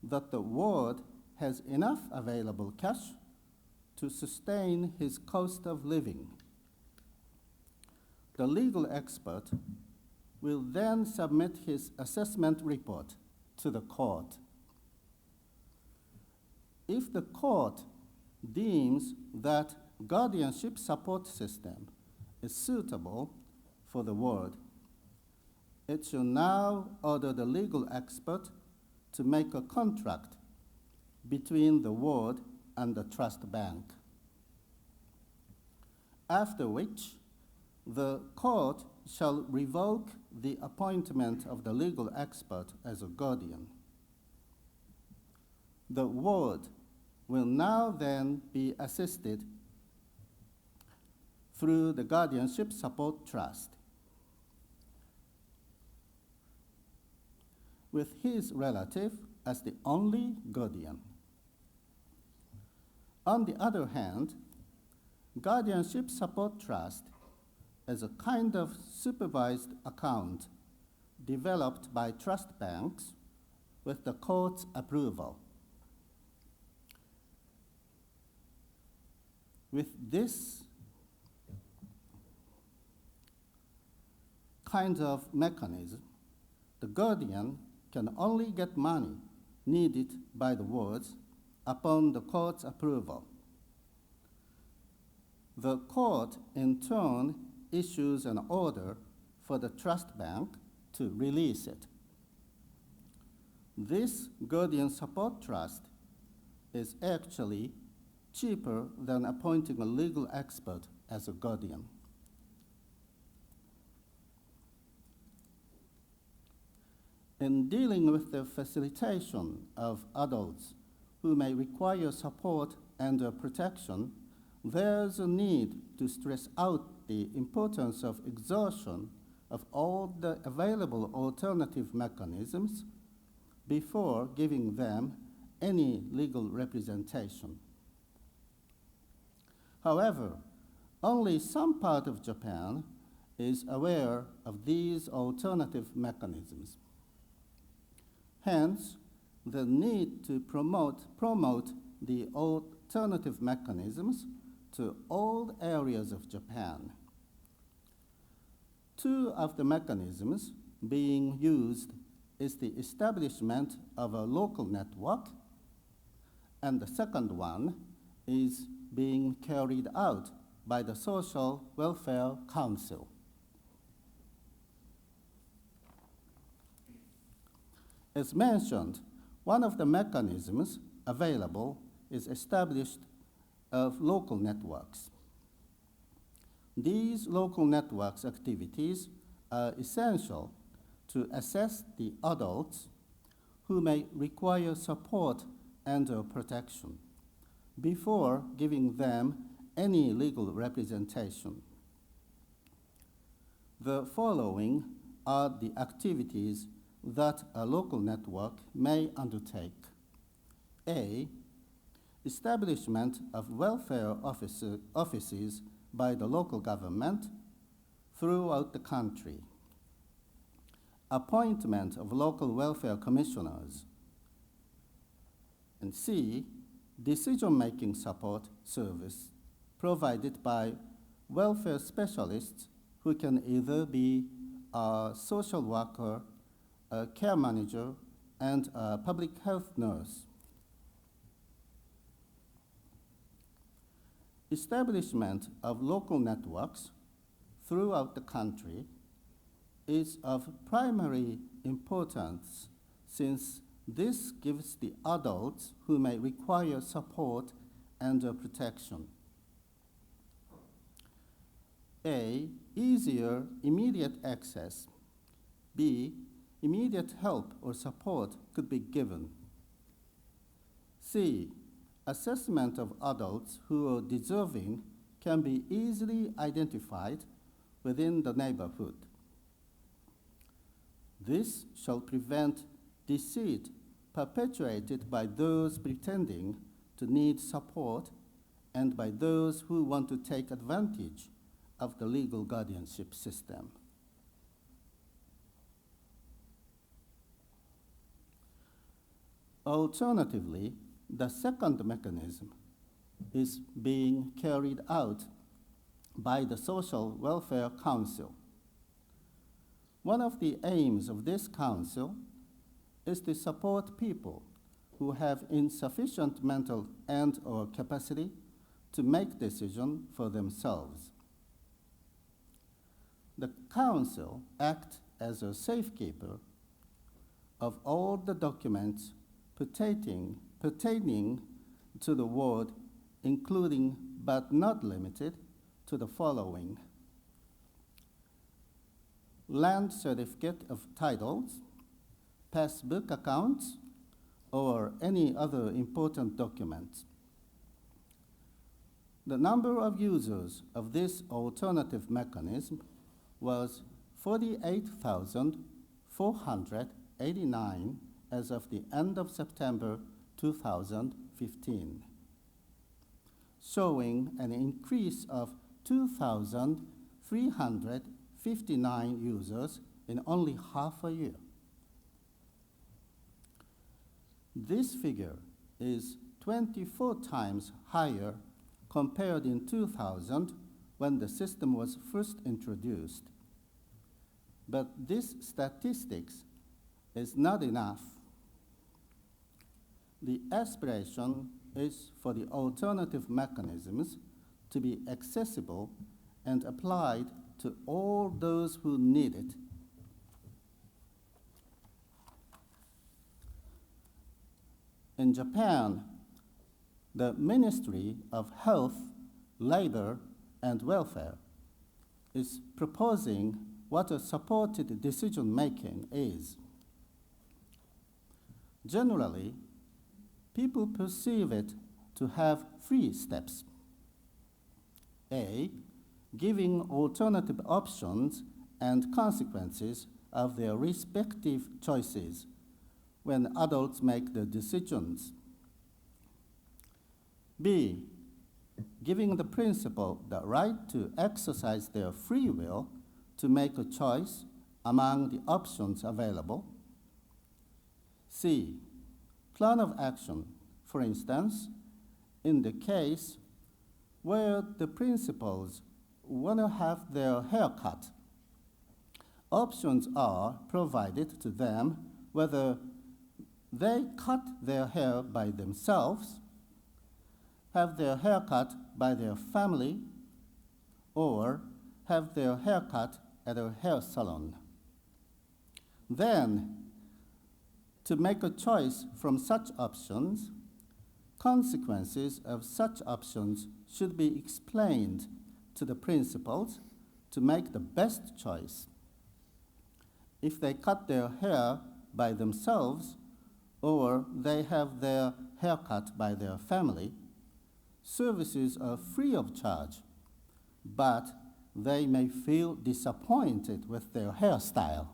that the ward has enough available cash to sustain his cost of living. The legal expert will then submit his assessment report to the court. If the court deems that guardianship support system is suitable for the ward, it shall now order the legal expert to make a contract between the ward and the trust bank, after which the court shall revoke the appointment of the legal expert as a guardian. The ward will now then be assisted through the guardianship support trust with his relative as the only guardian. On the other hand, guardianship support trust is a kind of supervised account developed by trust banks with the court's approval. With this kind of mechanism, the guardian can only get money needed by the wards upon the court's approval. The court, in turn, issues an order for the trust bank to release it. This guardian support trust is actually cheaper than appointing a legal expert as a guardian. In dealing with the facilitation of adults who may require support and protection, there's a need to stress out the importance of exhaustion of all the available alternative mechanisms before giving them any legal representation. However, only some part of Japan is aware of these alternative mechanisms. Hence, the need to promote the alternative mechanisms to all areas of Japan. Two of the mechanisms being used is the establishment of a local network, and the second one is being carried out by the Social Welfare Council. As mentioned, one of the mechanisms available is established of local networks. These local networks activities are essential to assess the adults who may require support and protection before giving them any legal representation. The following are the activities that a local network may undertake. A, establishment of welfare offices by the local government throughout the country. Appointment of local welfare commissioners. And C, decision-making support service provided by welfare specialists who can either be a social worker, a care manager, and a public health nurse. Establishment of local networks throughout the country is of primary importance since this gives the adults who may require support and protection. A, easier immediate access. B, immediate help or support could be given. C, assessment of adults who are deserving can be easily identified within the neighborhood. This shall prevent deceit perpetuated by those pretending to need support and by those who want to take advantage of the legal guardianship system. Alternatively, the second mechanism is being carried out by the Social Welfare Council. One of the aims of this council is to support people who have insufficient mental and/or capacity to make decisions for themselves. The council acts as a safekeeper of all the documents pertaining to the ward, including but not limited to the following: land certificate of titles, passbook accounts, or any other important documents. The number of users of this alternative mechanism was 48,489 as of the end of September 2015, showing an increase of 2,359 users in only half a year. This figure is 24 times higher compared in 2000 when the system was first introduced. But this statistics is not enough. The aspiration is for the alternative mechanisms to be accessible and applied to all those who need it. In Japan, the Ministry of Health, Labor, and Welfare is proposing what a supported decision-making is. Generally, people perceive it to have 3 steps. A, giving alternative options and consequences of their respective choices when adults make the decisions. B, giving the principal the right to exercise their free will to make a choice among the options available. C, plan of action, for instance, in the case where the principals want to have their hair cut. Options are provided to them whether they cut their hair by themselves, have their hair cut by their family, or have their hair cut at a hair salon. Then, to make a choice from such options, consequences of such options should be explained to the principals to make the best choice. If they cut their hair by themselves, or they have their hair cut by their family, services are free of charge, but they may feel disappointed with their hairstyle.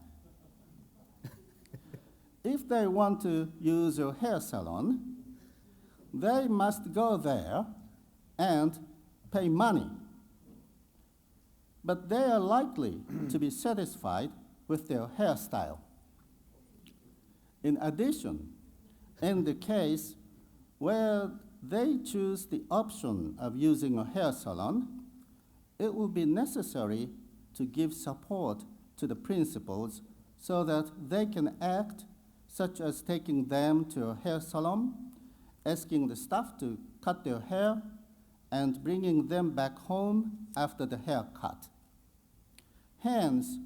If they want to use your hair salon, they must go there and pay money. But they are likely to be satisfied with their hairstyle. In addition, in the case where they choose the option of using a hair salon, it will be necessary to give support to the principals so that they can act, such as taking them to a hair salon, asking the staff to cut their hair, and bringing them back home after the haircut. Hence,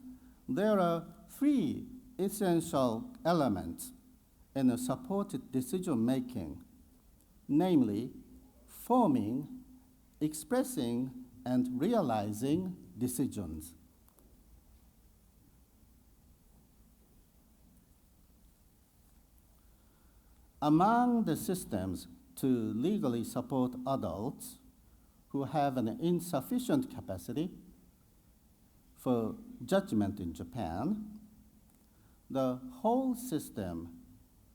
there are three essential elements in a supported decision-making, namely forming, expressing, and realizing decisions. Among the systems to legally support adults who have an insufficient capacity for judgment in Japan, the whole system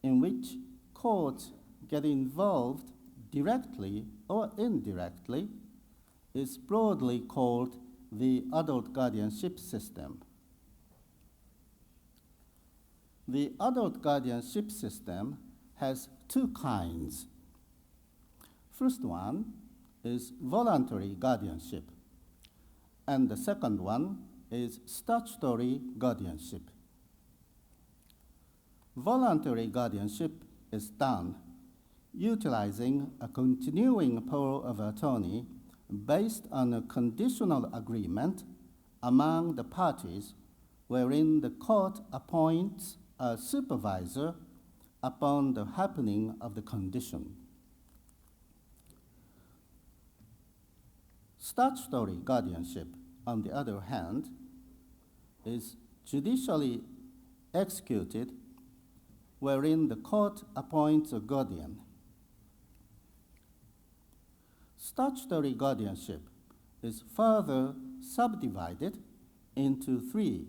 in which courts get involved directly or indirectly is broadly called the adult guardianship system. The adult guardianship system has two kinds. First one is voluntary guardianship, and the second one is statutory guardianship. Voluntary guardianship is done utilizing a continuing power of attorney based on a conditional agreement among the parties wherein the court appoints a supervisor upon the happening of the condition. Statutory guardianship, on the other hand, is judicially executed wherein the court appoints a guardian. Statutory guardianship is further subdivided into three,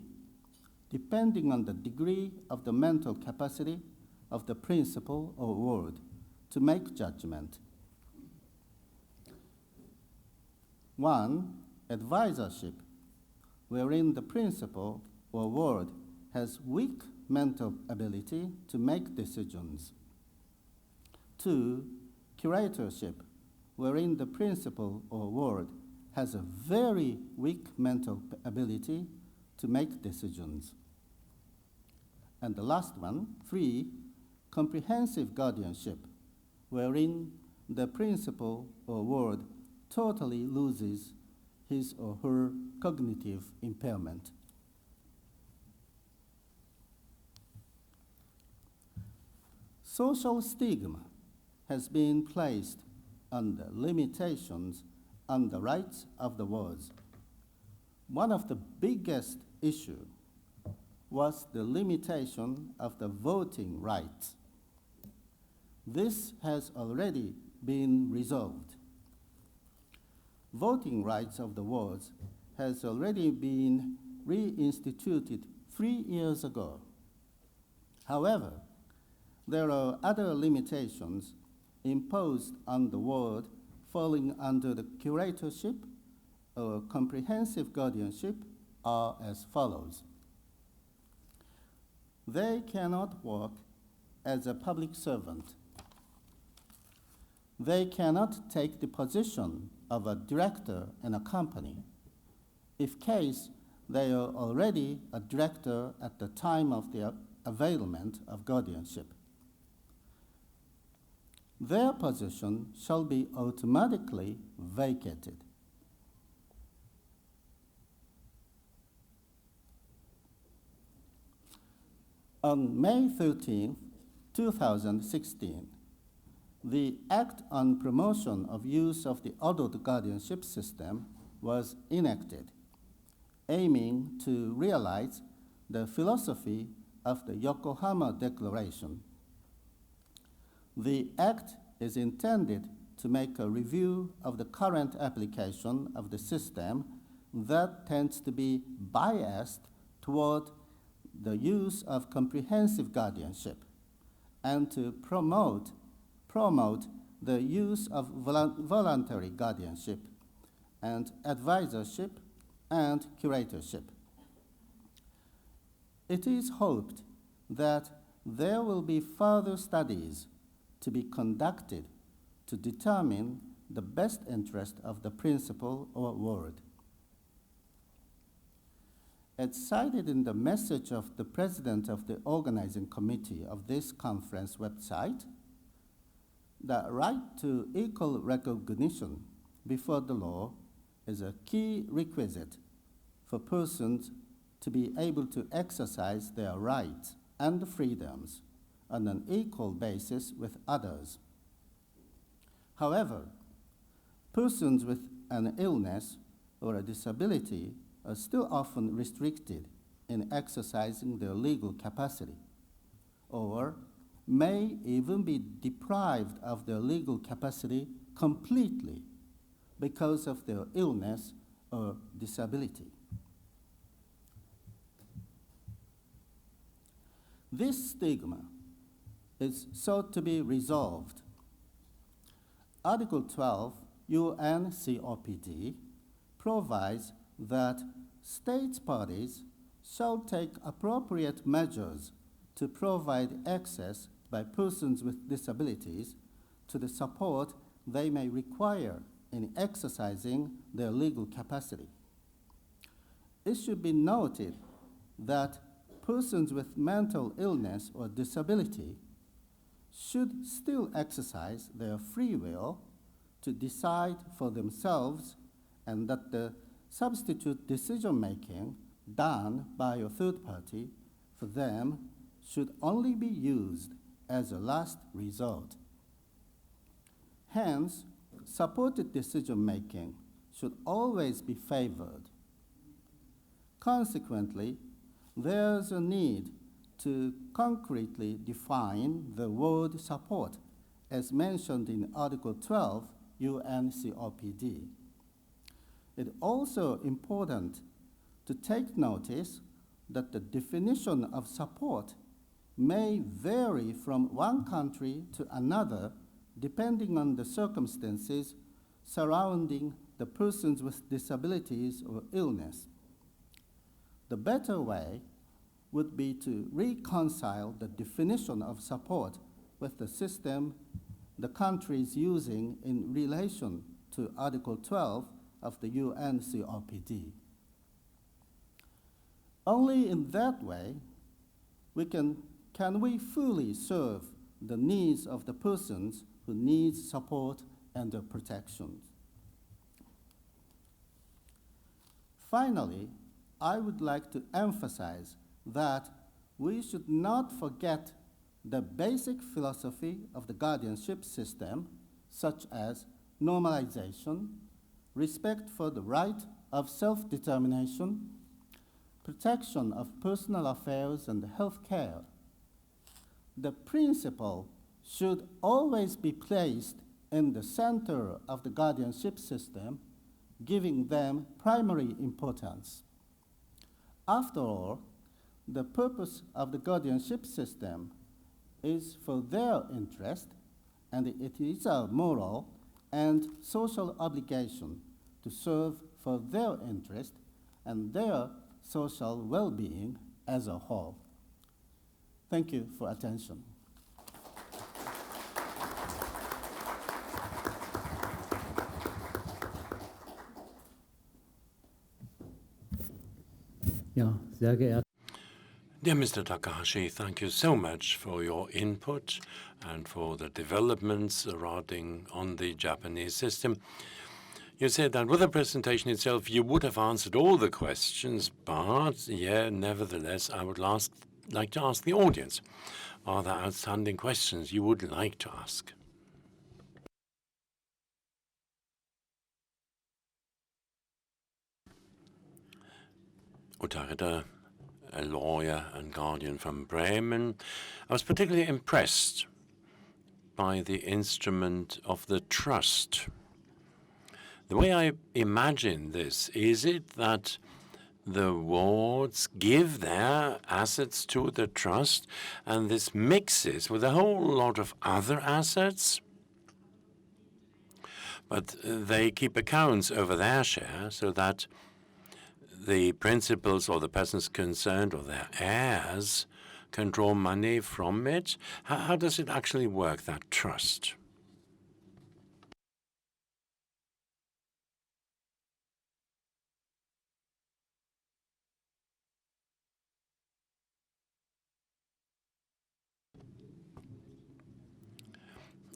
depending on the degree of the mental capacity of the principal or ward to make judgment. One, advisorship, wherein the principal or ward has weak mental ability to make decisions. Two, curatorship, wherein the principal or ward has a very weak mental ability to make decisions. And the last one, three, comprehensive guardianship, wherein the principal or ward totally loses his or her cognitive impairment. Social stigma has been placed on the limitations on the rights of the wards. One of the biggest issues was the limitation of the voting rights. This has already been resolved. Voting rights of the wards has already been reinstituted 3 years ago. However, there are other limitations imposed on the ward falling under the curatorship or comprehensive guardianship are as follows. They cannot work as a public servant. They cannot take the position of a director in a company, if case they are already a director at the time of the availment of guardianship. Their position shall be automatically vacated. On May 13, 2016, the Act on Promotion of Use of the Adult Guardianship System was enacted, aiming to realize the philosophy of the Yokohama Declaration. The Act is intended to make a review of the current application of the system that tends to be biased toward the use of comprehensive guardianship and to promote the use of voluntary guardianship and advisorship and curatorship. It is hoped that there will be further studies to be conducted to determine the best interest of the principal or ward. As cited in the message of the president of the organizing committee of this conference website, the right to equal recognition before the law is a key requisite for persons to be able to exercise their rights and freedoms on an equal basis with others. However, persons with an illness or a disability are still often restricted in exercising their legal capacity, or may even be deprived of their legal capacity completely because of their illness or disability. This stigma is sought to be resolved. Article 12 UNCOPD provides that state parties shall take appropriate measures to provide access by persons with disabilities to the support they may require in exercising their legal capacity. It should be noted that persons with mental illness or disability should still exercise their free will to decide for themselves, and that the substitute decision-making done by a third party for them should only be used as a last resort. Hence, supported decision-making should always be favored. Consequently, there's a need to concretely define the word support as mentioned in Article 12 UNCOPD. It's also important to take notice that the definition of support may vary from one country to another depending on the circumstances surrounding the persons with disabilities or illness. The better way would be to reconcile the definition of support with the system the country is using in relation to Article 12 of the UNCOPD. Only in that way can we fully serve the needs of the persons who need support and protection. Finally, I would like to emphasize that we should not forget the basic philosophy of the guardianship system, such as normalization, respect for the right of self-determination, protection of personal affairs and health care. The principle should always be placed in the center of the guardianship system, giving them primary importance. After all, the purpose of the guardianship system is for their interest, and it is a moral and social obligation to serve for their interest and their social well-being as a whole. Thank you for attention. Ja, sehr geehrte Dear Mr. Takahashi, thank you so much for your input and for the developments surrounding on the Japanese system. You said that with the presentation itself, you would have answered all the questions, but nevertheless, I would like to ask the audience, are there outstanding questions you would like to ask? Utarita, a lawyer and guardian from Bremen. I was particularly impressed by the instrument of the trust. The way I imagine this, is it that the wards give their assets to the trust, and this mixes with a whole lot of other assets? But they keep accounts over their share so that the principals or the persons concerned or their heirs can draw money from it. How does it actually work, that trust?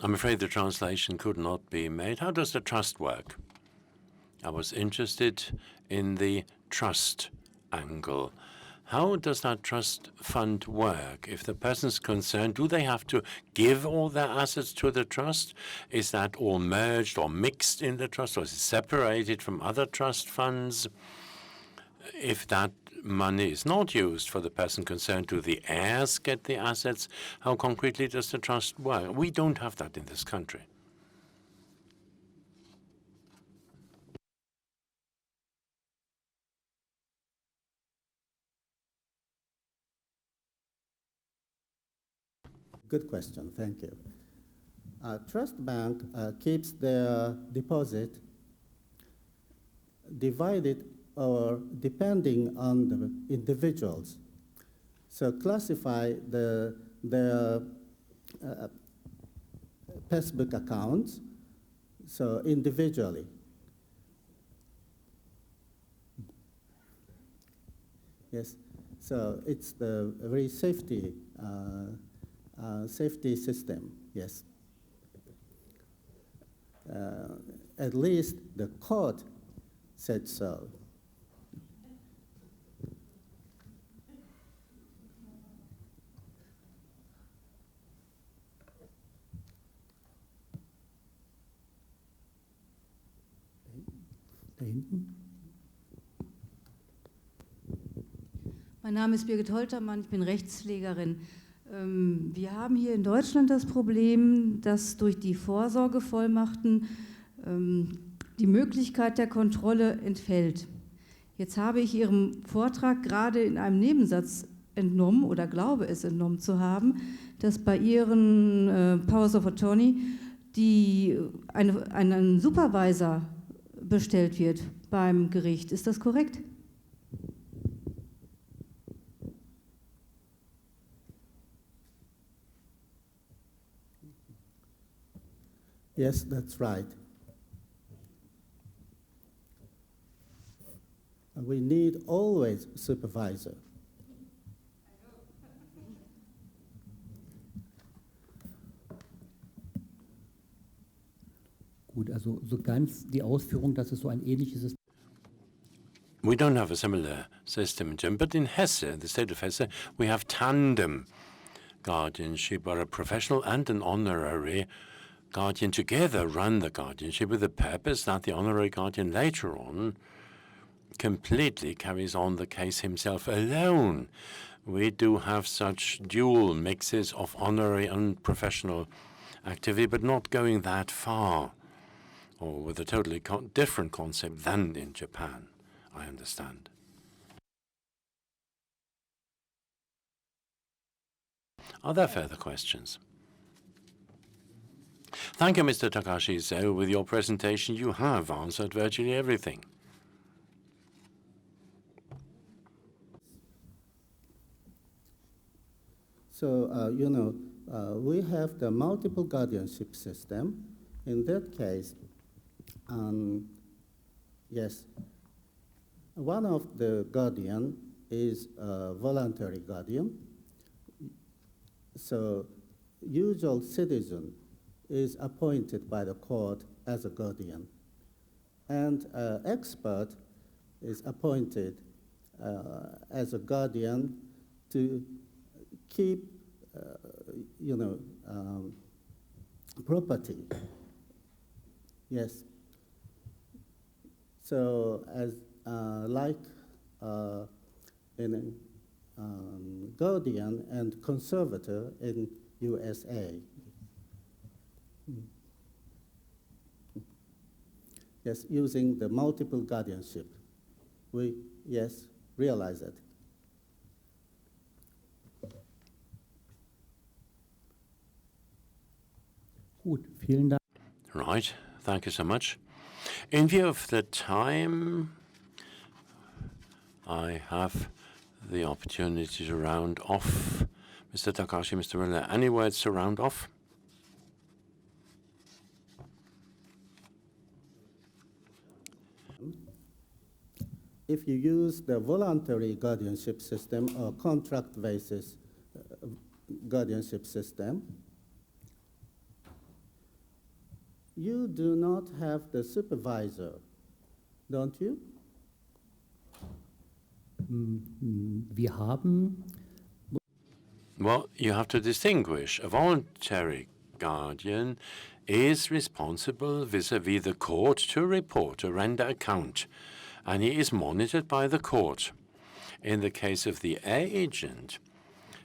I'm afraid the translation could not be made. How does the trust work? I was interested in the trust angle. How does that trust fund work? If the person's concerned, do they have to give all their assets to the trust? Is that all merged or mixed in the trust, or is it separated from other trust funds? If that money is not used for the person concerned, do the heirs get the assets? How concretely does the trust work? We don't have that in this country. Good question, thank you. Trust bank keeps their deposit divided or depending on the individuals. So classify their passbook accounts so individually. Yes, so it's the very safety system, yes. At least the court said so. Da hinten. Mein Name ist Birgit Holtermann, ich bin Rechtspflegerin. Wir haben hier in Deutschland das Problem, dass durch die Vorsorgevollmachten die Möglichkeit der Kontrolle entfällt. Jetzt habe ich Ihrem Vortrag gerade in einem Nebensatz entnommen oder glaube es entnommen zu haben, dass bei Ihren Powers of Attorney ein Supervisor bestellt wird beim Gericht. Ist das korrekt? Yes, that's right. We need always supervisor. Gut, also so ganz die Ausführung, dass es so ein ähnliches System. We don't have a similar system in Germany, but in Hesse, the state of Hesse, we have tandem guardianship, where a professional and an honorary guardian together run the guardianship with the purpose that the honorary guardian later on completely carries on the case himself alone. We do have such dual mixes of honorary and professional activity, but not going that far, or with a totally different concept than in Japan, I understand. Are there further questions? Thank you, Mr. Takashi. So with your presentation, you have answered virtually everything. So, we have the multiple guardianship system. In that case, yes, one of the guardian is a voluntary guardian. So, usual citizen is appointed by the court as a guardian. And expert is appointed as a guardian to keep, property. Yes. So as in guardian and conservator in USA. Yes, using the multiple guardianship. We, yes, realize it. Gut, vielen Dank. Right, thank you so much. In view of the time, I have the opportunity to round off. Mr. Takahashi, Mr. Miller, any words to round off? If you use the voluntary guardianship system or contract basis guardianship system, you do not have the supervisor, don't you? Wir haben Well, you have to distinguish. A voluntary guardian is responsible vis-à-vis the court to report, to render account, and he is monitored by the court. In the case of the agent,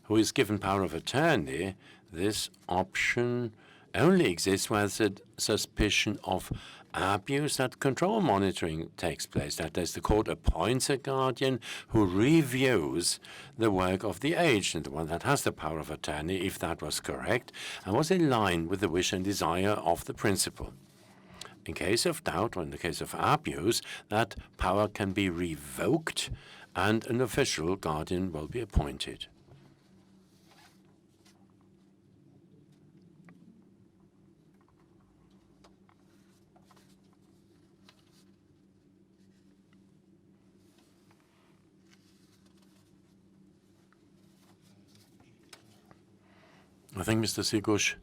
who is given power of attorney, this option only exists where there's a suspicion of abuse, that control monitoring takes place. That is, the court appoints a guardian who reviews the work of the agent, the one that has the power of attorney, if that was correct, and was in line with the wish and desire of the principal. In case of doubt, or in the case of abuse, that power can be revoked and an official guardian will be appointed. I think, Mr. Sigush,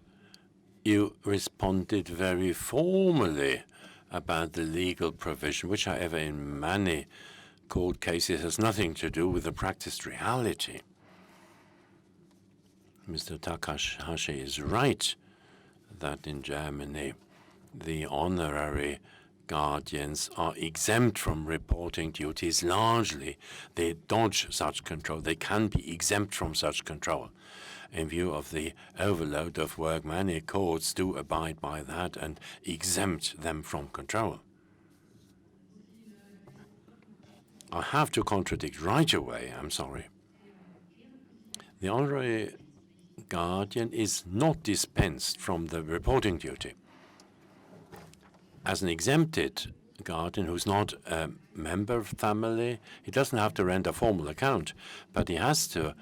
you responded very formally about the legal provision, which, however, in many court cases has nothing to do with the practiced reality. Mr. Takahashi is right that in Germany the honorary guardians are exempt from reporting duties largely. They dodge such control. They can be exempt from such control. In view of the overload of work, many courts do abide by that and exempt them from control. I have to contradict right away, I'm sorry. The honorary guardian is not dispensed from the reporting duty. As an exempted guardian who's not a member of family, he doesn't have to render formal account, but he has to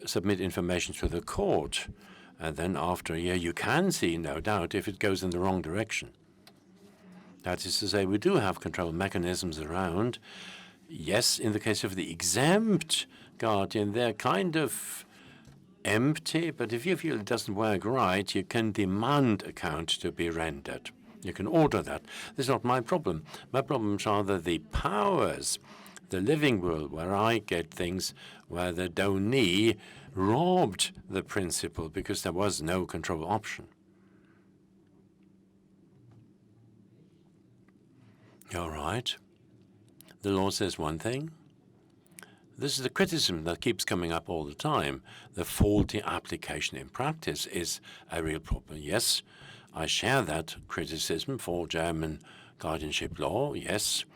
submit information to the court, and then after a year you can see, no doubt, if it goes in the wrong direction. That is to say, we do have control mechanisms around. Yes, in the case of the exempt guardian, they're kind of empty, but if you feel it doesn't work right, you can demand account to be rendered. You can order that. This is not my problem. My problems are the powers, the living world where I get things where the donee robbed the principal because there was no control option. All right. The law says one thing. This is the criticism that keeps coming up all the time. The faulty application in practice is a real problem. Yes, I share that criticism for German guardianship law, yes.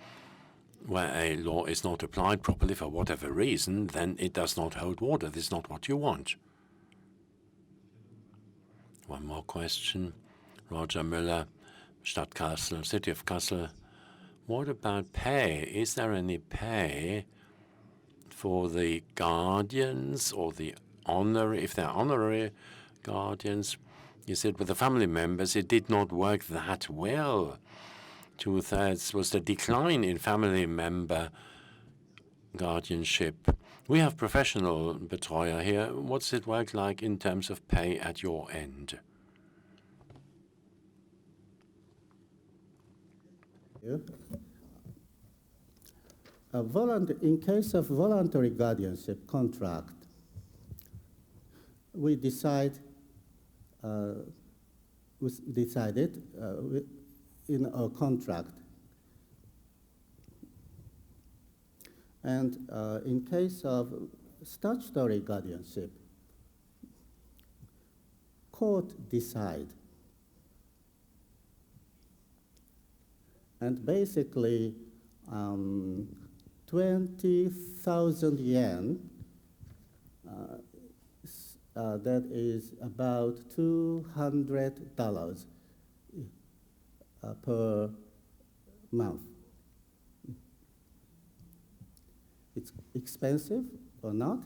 Where a law is not applied properly for whatever reason, then it does not hold water. This is not what you want. One more question. Roger Müller, Stadt Kassel, City of Kassel. What about pay? Is there any pay for the guardians or the honorary, if they're honorary guardians? You said with the family members, it did not work that well. 2/3 was the decline in family member guardianship. We have professional betreuer here. What's it work like in terms of pay at your end? In case of voluntary guardianship contract, we decided in a contract. And in case of statutory guardianship, court decide And basically, 20,000 yen, that is about $200 per month. It's expensive or not?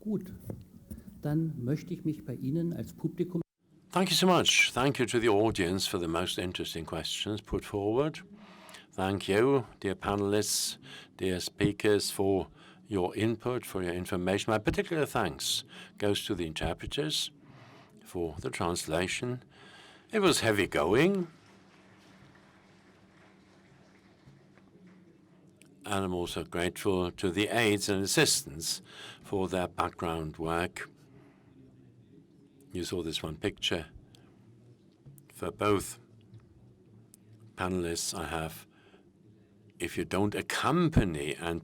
Gut, dann möchte ich mich bei Ihnen als Publikum. Thank you so much. Thank you to the audience for the most interesting questions put forward. Thank you, dear panelists, dear speakers, for your input, for your information. My particular thanks goes to the interpreters for the translation. It was heavy going. And I'm also grateful to the aides and assistants for their background work. You saw this one picture. For both panelists, I have, if you don't accompany and